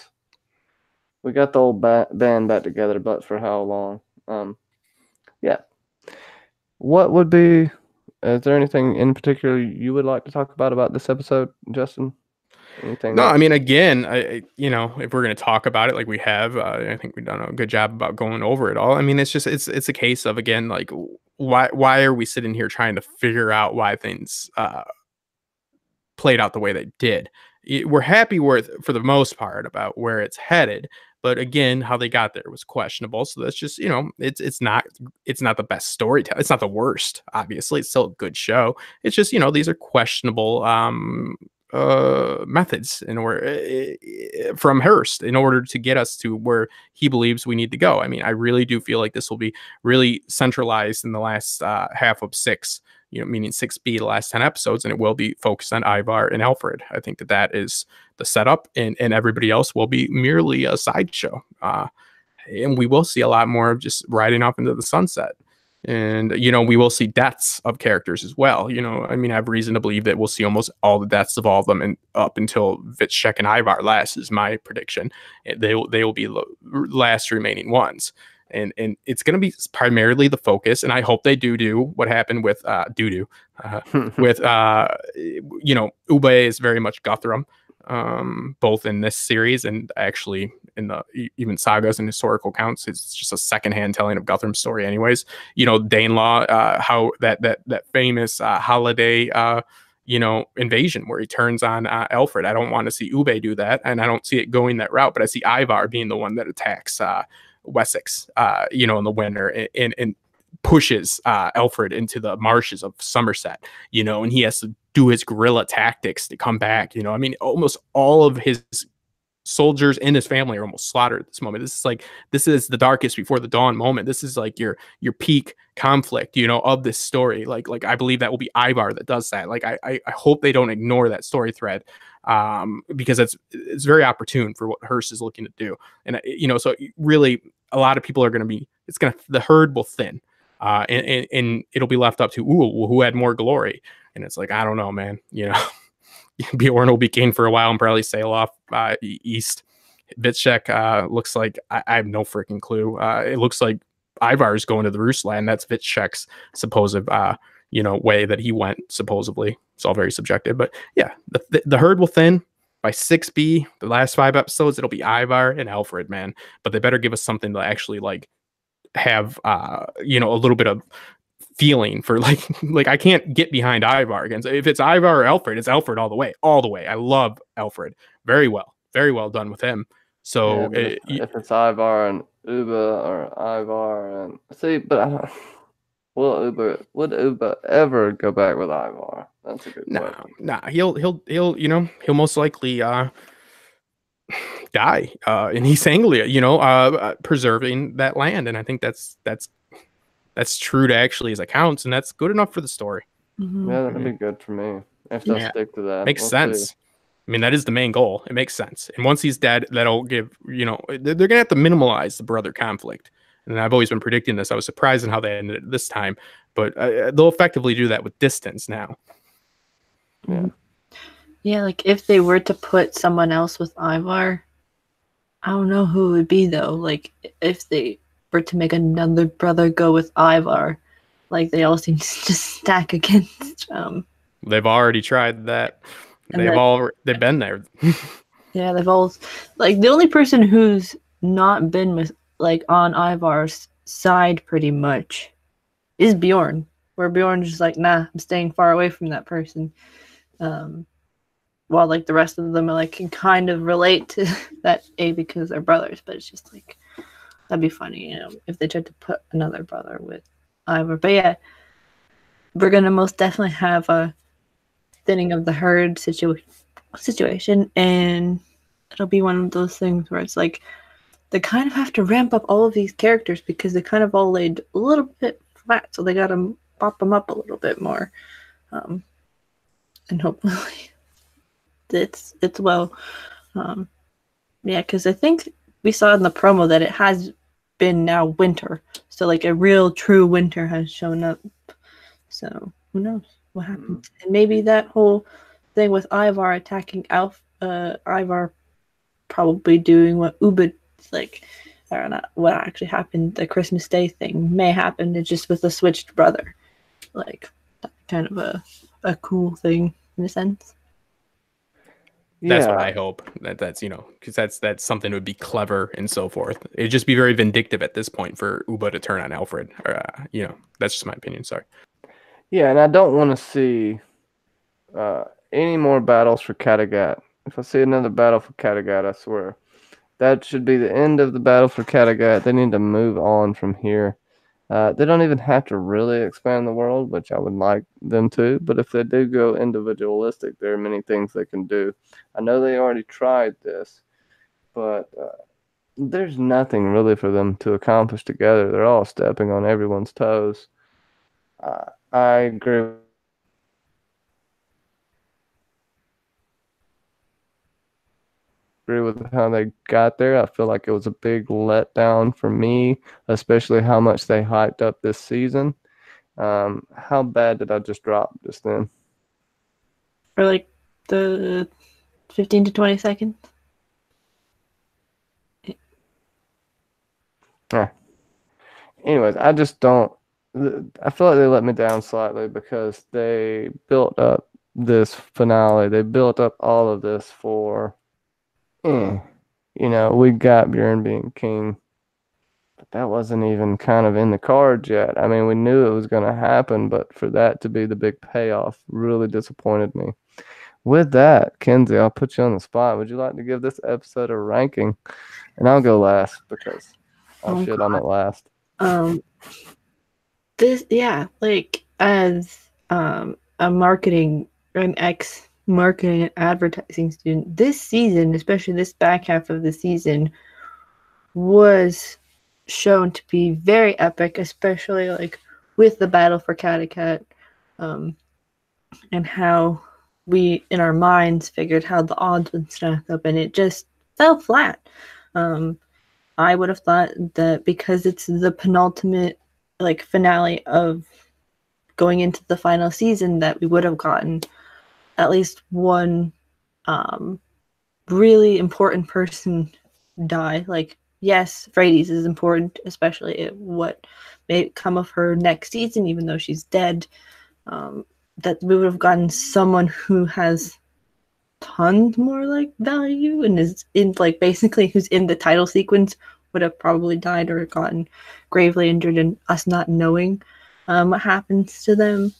we got the old band back together, but for how long? Yeah. what would be? Is there anything in particular you would like to talk about this episode, Justin? Anything No, that? I mean, again, if we're going to talk about it like we have, I think we've done a good job about going over it all. I mean, it's just it's a case of, again, like, why are we sitting here trying to figure out why things played out the way they did? We're happy with, for the most part, about where it's headed, but again, how they got there was questionable. So that's just, it's not the best storytelling. It's not the worst. Obviously, it's still a good show. It's just, these are questionable methods in order from Hearst in order to get us to where he believes we need to go. I mean, I really do feel like this will be really centralized in the last half of 6, meaning 6B, the last 10 episodes, and it will be focused on Ivar and Alfred. I think that is the setup, and everybody else will be merely a sideshow. And we will see a lot more of just riding off into the sunset. And, we will see deaths of characters as well. I mean, I have reason to believe that we'll see almost all the deaths of all of them, and up until Vitchek and Ivar last is my prediction. They will be the last remaining ones. And it's going to be primarily the focus. And I hope they do what happened with with Ube is very much Guthrum, both in this series and actually in the even sagas and historical accounts. It's just a secondhand telling of Guthrum's story anyways. Danelaw, how that famous holiday invasion where he turns on Alfred. I don't want to see Ube do that, and I don't see it going that route, but I see Ivar being the one that attacks Wessex in the winter and pushes Alfred into the marshes of Somerset, and he has to do his guerrilla tactics to come back. I mean, almost all of his soldiers and his family are almost slaughtered at this moment. This is the darkest before the dawn moment. This is like your peak conflict, of this story. Like I believe that will be Ivar that does that. Like I hope they don't ignore that story thread, because it's very opportune for what Hearst is looking to do. And so really a lot of people are going to be, the herd will thin, and it'll be left up to, who had more glory. And it's like, I don't know, man. Bjorn will be king for a while and probably sail off east. Vitchek looks like I have no freaking clue. It looks like Ivar is going to the Rusland. That's Vitchek's supposed way that he went, supposedly. It's all very subjective, but yeah, the herd will thin. By 6B, the last 5 episodes, it'll be Ivar and Alfred, man. But they better give us something to actually have a little bit of feeling for like I can't get behind Ivar again. So if it's Ivar or Alfred, it's Alfred all the way. I love Alfred very well done with him. So if it's Ivar and Uba or Ivar and see, but I don't. Would Uba ever go back with Ivar? That's a good question. Nah. He'll most likely die in East Anglia, preserving that land, and I think that's true to actually his accounts, and that's good enough for the story. Mm-hmm. Yeah, that'd be good for me if they'll stick to that. Makes sense. See. I mean, that is the main goal. It makes sense. And once he's dead, that'll give, they're gonna have to minimalize the brother conflict. And I've always been predicting this. I was surprised in how they ended it this time, but they'll effectively do that with distance now. Yeah, like if they were to put someone else with Ivar, I don't know who it would be though. Like if they were to make another brother go with Ivar, like they all seem to just stack against. They've already tried that. They've been there. Yeah, they've all the only person who's not been with on Ivar's side pretty much is Bjorn, where Bjorn's just like, nah, I'm staying far away from that person. While the rest of them can kind of relate to that because they're brothers, but it's just that'd be funny, if they tried to put another brother with Ivar. But yeah, we're gonna most definitely have a thinning of the herd situation, and it'll be one of those things where it's they kind of have to ramp up all of these characters because they kind of all laid a little bit flat, so they gotta pop them up a little bit more, and hopefully it's well. Yeah, because I think we saw in the promo that it has been now winter, so a real true winter has shown up. So who knows what happens? And maybe that whole thing with Ivar attacking Ivar probably doing what Uba or not what actually happened, the Christmas Day thing may happen. It's just with a switched brother, like kind of a cool thing in a sense. That's what Yeah, I hope. That's because that's something that would be clever and so forth. It'd just be very vindictive at this point for Uba to turn on Alfred. Or, that's just my opinion. Sorry. yeah, and I don't want to see any more battles for Kattegat. If I see another battle for Kattegat, I swear that should be the end of the battle for Kattegat. They need to move on from here. They don't even have to really expand the world, which I would like them to. But if they do go individualistic, there are many things they can do. I know they already tried this, but there's nothing really for them to accomplish together. They're all stepping on everyone's toes. I agree with how they got there. I feel like it was a big letdown for me, especially how much they hyped up this season. How bad did I just drop just then? For like the 15 to 20 seconds. Anyways, I just don't. I feel like they let me down slightly because they built up this finale. They built up all of this for, we got Bjorn being king, but that wasn't even kind of in the cards yet. I mean, we knew it was going to happen, but for that to be the big payoff really disappointed me. With that, Kenzie, I'll put you on the spot. Would you like to give this episode a ranking? And I'll go last because Oh, shit, God. I'm at last. This, yeah, like as a marketing, an ex marketing and advertising student, this season, especially this back half of the season, was shown to be very epic, especially like with the battle for Kattegat, and how we in our minds figured how the odds would stack up, and it just fell flat. I would have thought that because it's the penultimate like finale of going into the final season that we would have gotten at least one really important person die. Like, yes, Frades is important, especially what may come of her next season, even though she's dead. That we would have gotten someone who has tons more like value and is in like basically who's in the title sequence would have probably died or gotten gravely injured, and us not knowing what happens to them.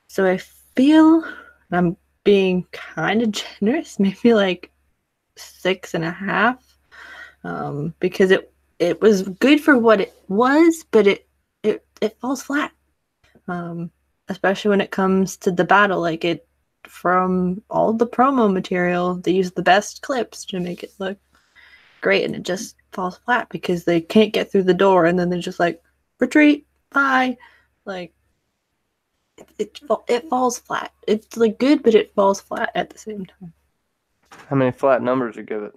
So I feel I'm being kind of generous, maybe like 6.5, because it was good for what it was, but it falls flat, especially when it comes to the battle. Like it, from all the promo material, they use the best clips to make it look great, and it just falls flat because they can't get through the door, and then they're just like, retreat, bye. Like it falls flat. It's like good, but it falls flat at the same time. How many flat numbers you give it?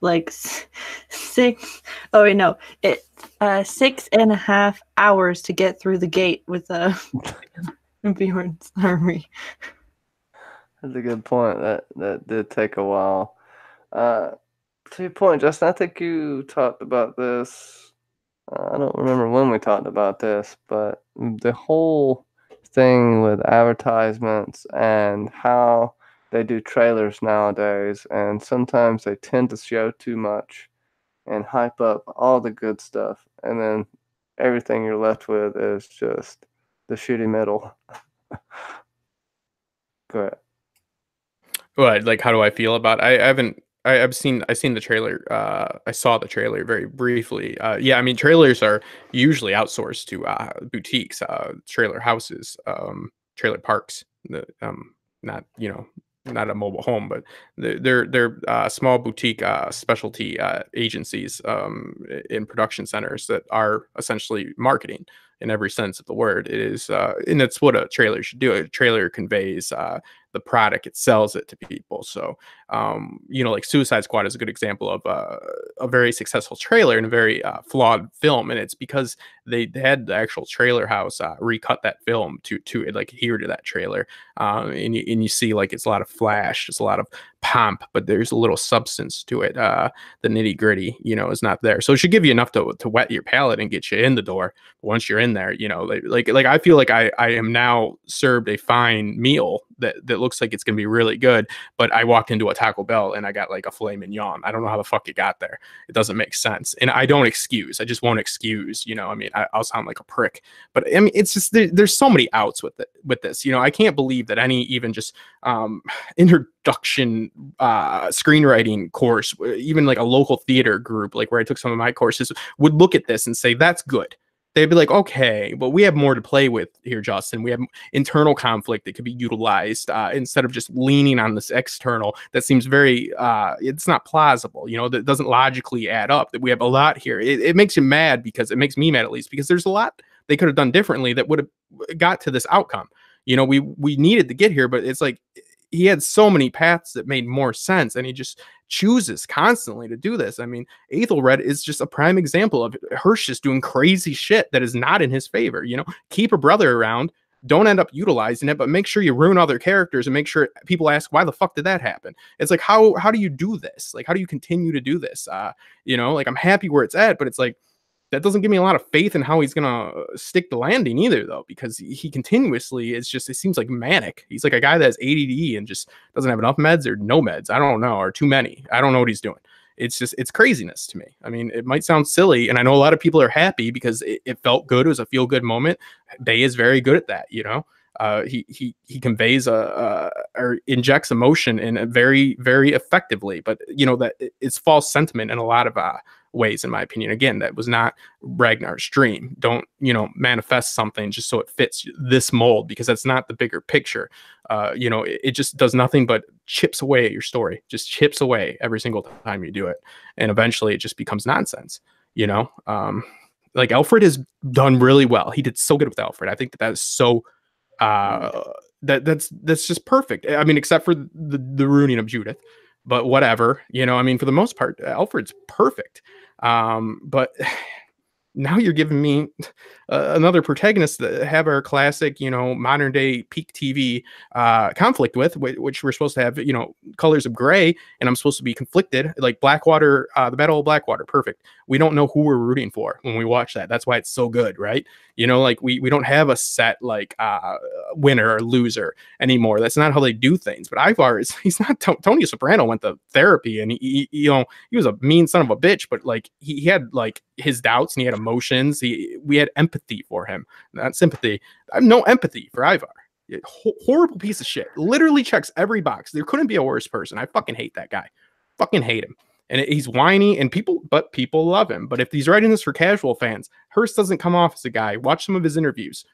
Like 6. Oh wait, no, it 6.5 hours to get through the gate with Bjorn's army. That's a good point. That did take a while. To your point, Justin, I think you talked about this. I don't remember when we talked about this, but the whole thing with advertisements and how they do trailers nowadays, and sometimes they tend to show too much and hype up all the good stuff, and then everything you're left with is just the shitty middle. Go ahead. What, like, how do I feel about? I haven't. I've seen the trailer. I saw the trailer very briefly. Yeah, I mean, trailers are usually outsourced to boutiques, trailer houses, trailer parks. Not not a mobile home, but they're small boutique specialty agencies in production centers that are essentially marketing in every sense of the word. It is, and that's what a trailer should do. A trailer conveys the product, it sells it to people. So, like Suicide Squad is a good example of a very successful trailer and a very flawed film, and it's because they had the actual trailer house recut that film to like adhere to that trailer, and you see like it's a lot of flash, it's a lot of pomp, but there's a little substance to it. The nitty gritty, is not there. So it should give you enough to wet your palate and get you in the door. Once you're in there, like I feel like I am now served a fine meal that looks like it's going to be really good, but I walked into a Taco Bell and I got like a filet mignon. I don't know how the fuck it got there. It doesn't make sense. And I don't excuse. I just won't excuse, I mean, I'll sound like a prick, but I mean, it's just, there's so many outs with this, I can't believe that any even just introduction screenwriting course, even like a local theater group, like where I took some of my courses, would look at this and say, that's good. They'd be like, okay, but we have more to play with here, Justin. We have internal conflict that could be utilized instead of just leaning on this external. That seems very, it's not plausible, that doesn't logically add up, that we have a lot here. It makes you mad, because it makes me mad, at least, because there's a lot they could have done differently that would have got to this outcome. We needed to get here, but it's like, he had so many paths that made more sense, and he just chooses constantly to do this. I mean, Aethelred is just a prime example of Hirsch just doing crazy shit that is not in his favor. Keep a brother around, don't end up utilizing it, but make sure you ruin other characters and make sure people ask, why the fuck did that happen? It's like, how do you do this? Like, how do you continue to do this? Like, I'm happy where it's at, but it's like, that doesn't give me a lot of faith in how he's gonna stick the landing either, though, because he continuously it seems like manic. He's like a guy that has ADD and just doesn't have enough meds or no meds. I don't know, or too many. I don't know what he's doing. It's craziness to me. I mean, it might sound silly, and I know a lot of people are happy because it felt good. It was a feel good moment. Bay is very good at that, he conveys or injects emotion in a very, very effectively, but that it's false sentiment in a lot of ways, in my opinion. Again, that was not Ragnar's dream. Don't manifest something just so it fits this mold, because that's not the bigger picture. It just does nothing but chips away at your story, just chips away every single time you do it, and eventually it just becomes nonsense. Like Alfred has done really well. He did so good with Alfred. I think that is so that's just perfect. I mean, except for the ruining of Judith, but whatever, I mean, for the most part, Alfred's perfect. But now you're giving me another protagonist that have our classic, modern day peak TV conflict with, which we're supposed to have, colors of gray, and I'm supposed to be conflicted, like Blackwater, the Battle of Blackwater. Perfect. We don't know who we're rooting for when we watch that. That's why it's so good, right? Like we don't have a set like winner or loser anymore. That's not how they do things. But Ivar he's not Tony Soprano went to therapy, and he was a mean son of a bitch, but like he had like his doubts and he had emotions. We had empathy for him, not sympathy. I have no empathy for Ivar. Horrible piece of shit. Literally checks every box. There couldn't be a worse person. I fucking hate that guy. Fucking hate him. And he's whiny, and people love him. But if he's writing this for casual fans, Hearst doesn't come off as a guy. Watch some of his interviews.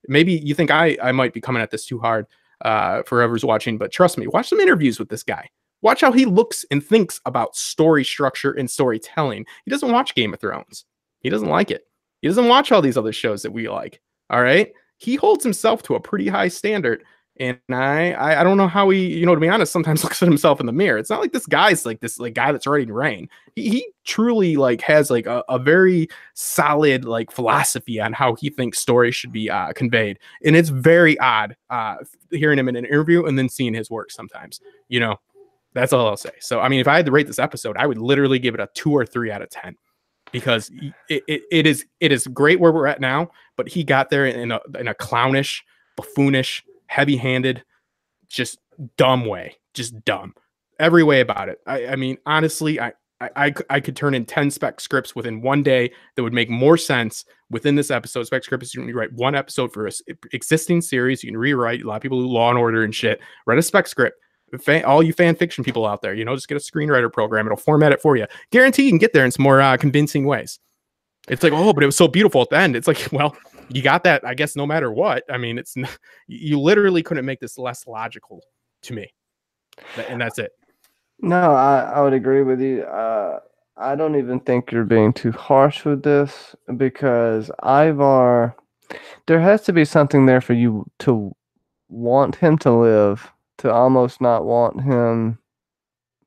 Maybe you think I might be coming at this too hard for whoever's watching, but trust me, watch some interviews with this guy. Watch how he looks and thinks about story structure and storytelling. He doesn't watch Game of Thrones. He doesn't like it. He doesn't watch all these other shows that we like. All right. He holds himself to a pretty high standard. And I don't know how he, to be honest, sometimes looks at himself in the mirror. It's not like this guy's like this like guy that's writing Rain. He truly like has like a very solid like philosophy on how he thinks stories should be conveyed. And it's very odd hearing him in an interview and then seeing his work sometimes. That's all I'll say. So I mean, if I had to rate this episode, I would literally give it a 2 or 3 out of 10. Because it is great where we're at now, but he got there in a clownish, buffoonish, heavy-handed, just dumb way, just dumb, every way about it. I mean, honestly, I could turn in 10 spec scripts within one day that would make more sense within this episode. Spec scripts, you can write one episode for an existing series. You can rewrite. A lot of people do Law and Order and shit. Write a spec script. All you fan fiction people out there, just get a screenwriter program. It'll format it for you. Guarantee you can get there in some more convincing ways. It's like, oh, but it was so beautiful at the end. It's like, well, you got that, I guess, no matter what. I mean, you literally couldn't make this less logical to me. And that's it. No, I would agree with you. I don't even think you're being too harsh with this, because Ivar, there has to be something there for you to want him to live, to almost not want him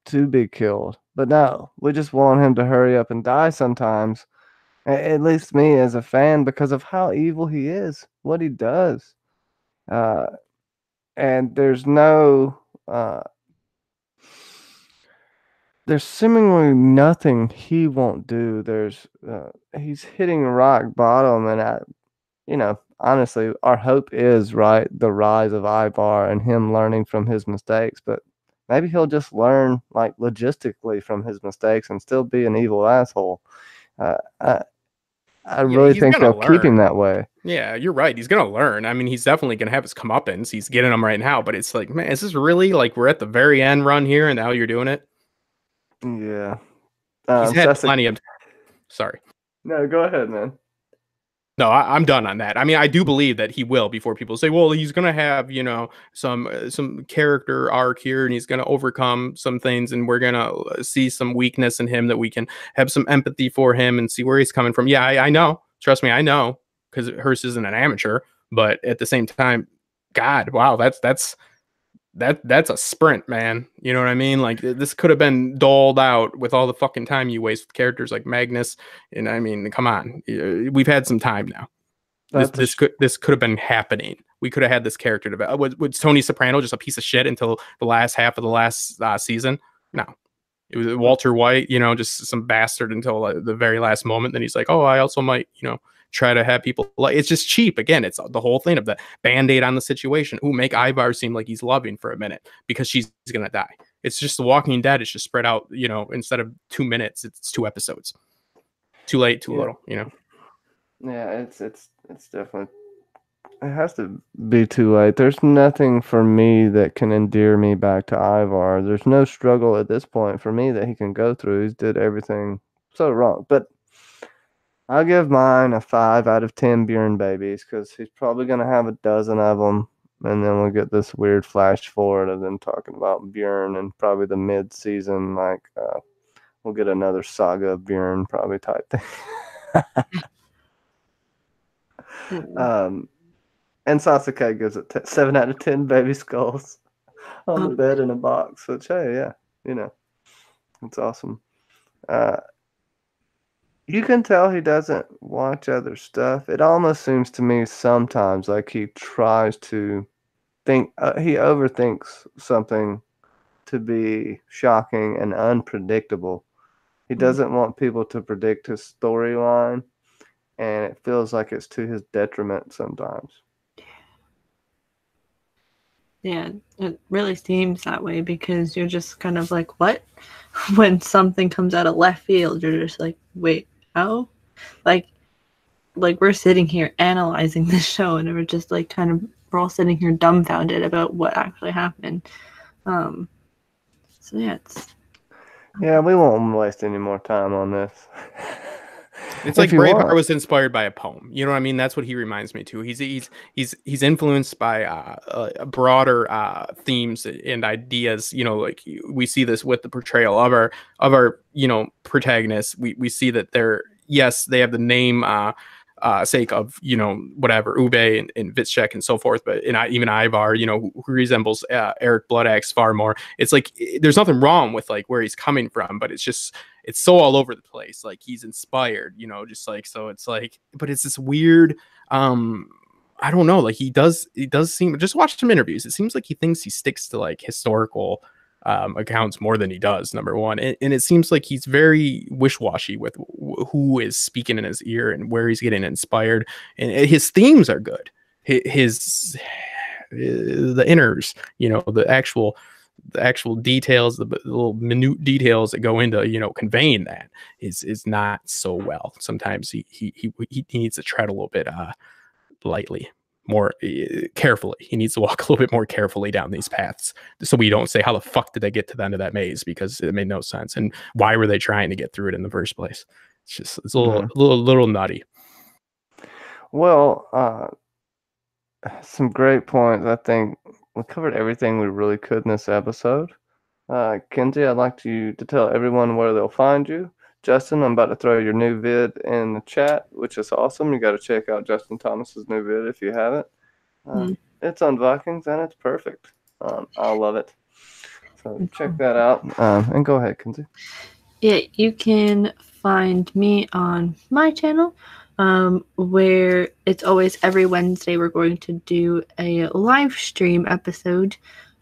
to be killed. But no, we just want him to hurry up and die sometimes. At least me as a fan, because of how evil he is, what he does. And there's no there's seemingly nothing he won't do. He's hitting rock bottom, and honestly, our hope is right the rise of Ivar and him learning from his mistakes. But maybe he'll just learn like logistically from his mistakes and still be an evil asshole. I Yeah, really he's think gonna they'll keep him learn. that way. Yeah, you're right. He's gonna learn. I mean, he's definitely gonna have his comeuppance. He's getting them right now, but it's like, man, is this really like we're at the very end run here, and now you're doing it? Yeah. He's had Sessa, plenty of. Sorry. no, go ahead, man. No, I'm done on that. I mean, I do believe that he will before people say, well, he's going to have, some character arc here and he's going to overcome some things and we're going to see some weakness in him that we can have some empathy for him and see where he's coming from. Yeah, I know. Trust me, I know because Hearst isn't an amateur, but at the same time, God, wow, that's a sprint, man. You know what I mean? Like this could have been doled out with all the fucking time you waste with characters like Magnus. And I mean, come on, we've had some time now. This could have been happening. We could have had this character develop. Was Tony Soprano just a piece of shit until the last half of the last season? No, it was Walter White. Just some bastard until the very last moment. Then he's like, oh, I also might, try to have people like it's just cheap. Again, it's the whole thing of the band-aid on the situation. Ooh, make Ivar seem like he's loving for a minute because she's gonna die. It's just The Walking Dead. It's just spread out, instead of 2 minutes, it's 2 episodes. Too late, too little, Yeah, it's definitely, it has to be too late. There's nothing for me that can endear me back to Ivar. There's no struggle at this point for me that he can go through. He's did everything so wrong. But I'll give mine a 5 out of 10 Bjorn babies because he's probably going to have a dozen of them. And then we'll get this weird flash forward of them talking about Bjorn and probably the mid-season, we'll get another saga of Bjorn probably type thing. And Sasuke gives it 7 out of 10 baby skulls on the bed in a box. Which, hey, yeah, it's awesome. You can tell he doesn't watch other stuff. It almost seems to me sometimes like he tries to think, he overthinks something to be shocking and unpredictable. He doesn't want people to predict his storyline, and it feels like it's to his detriment sometimes. Yeah, it really seems that way because you're just kind of like, what? When something comes out of left field, you're just like, wait, oh? Like we're sitting here analyzing this show and we're just like we're all sitting here dumbfounded about what actually happened. So yeah, Yeah, we won't waste any more time on this. It's like Braveheart was inspired by a poem. You know what I mean? That's what he reminds me to. He's influenced by broader themes and ideas. Like we see this with the portrayal of our protagonists. We see that they have the name sake of whatever Ube and Vitshek and so forth, but even Ivar, who resembles Eric Bloodaxe far more. It's like there's nothing wrong with like where he's coming from, but it's so all over the place. Like he's inspired, just like so. It's like, but it's this weird. I don't know. Like he does seem. Just watch some interviews. It seems like he thinks he sticks to like historical accounts more than he does, number one, and it seems like he's very wish-washy with who is speaking in his ear and where he's getting inspired, and his themes are good. The inners, the actual details, the little minute details that go into conveying that is not so well. Sometimes he needs to tread a little bit lightly, more carefully. He needs to walk a little bit more carefully down these paths so we don't say, how the fuck did they get to the end of that maze? Because it made no sense. And why were they trying to get through it in the first place? It's a little nutty. Well, some great points. I think we covered everything we really could in this episode. Kenzie, I'd like you to tell everyone where they'll find you. Justin, I'm about to throw your new vid in the chat, which is awesome. You got to check out Justin Thomas's new vid if you haven't. It's on Vikings and it's perfect. I love it. So check that out. And go ahead, Kenzie. Yeah, you can find me on my channel, where it's always every Wednesday we're going to do a live stream episode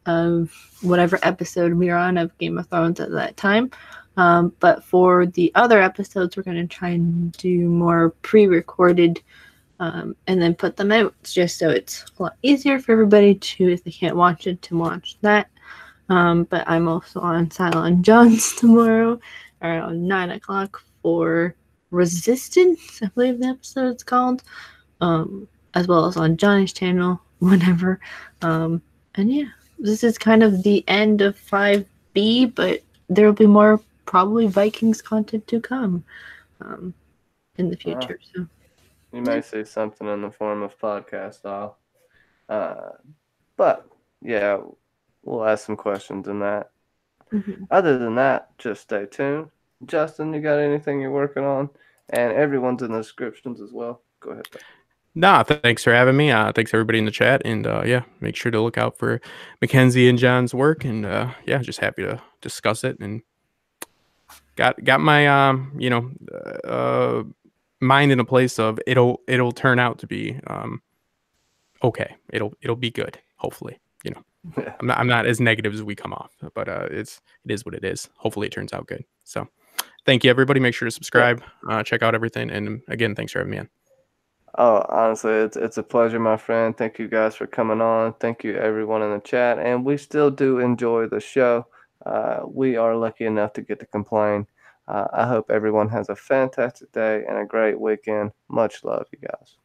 of whatever episode we're on of Game of Thrones at that time. But for the other episodes, we're going to try and do more pre-recorded and then put them out just so it's a lot easier for everybody to, if they can't watch it, to watch that. But I'm also on Silent John's tomorrow around 9 o'clock for Resistance, I believe the episode's called, as well as on Johnny's channel, whenever. And yeah, this is kind of the end of 5B, but there will be more probably Vikings content to come in the future. So you may see something in the form of podcast style. But yeah, we'll ask some questions in that. Other than that, just stay tuned. Justin, you got anything you're working on? And everyone's in the descriptions as well. Go ahead. Nah, thanks for having me. Thanks everybody in the chat, and yeah, make sure to look out for Mackenzie and John's work, and yeah, just happy to discuss it, and got my mind in a place of it'll turn out to be okay. It'll be good, hopefully. I'm not as negative as we come off, but it is what it is. Hopefully it turns out good. So thank you everybody. Make sure to subscribe, check out everything, and again, thanks for having me on. Oh, honestly, it's a pleasure, my friend. Thank you guys for coming on. Thank you everyone in the chat, and we still do enjoy the show. We are lucky enough to get to complain. I hope everyone has a fantastic day and a great weekend. Much love, you guys.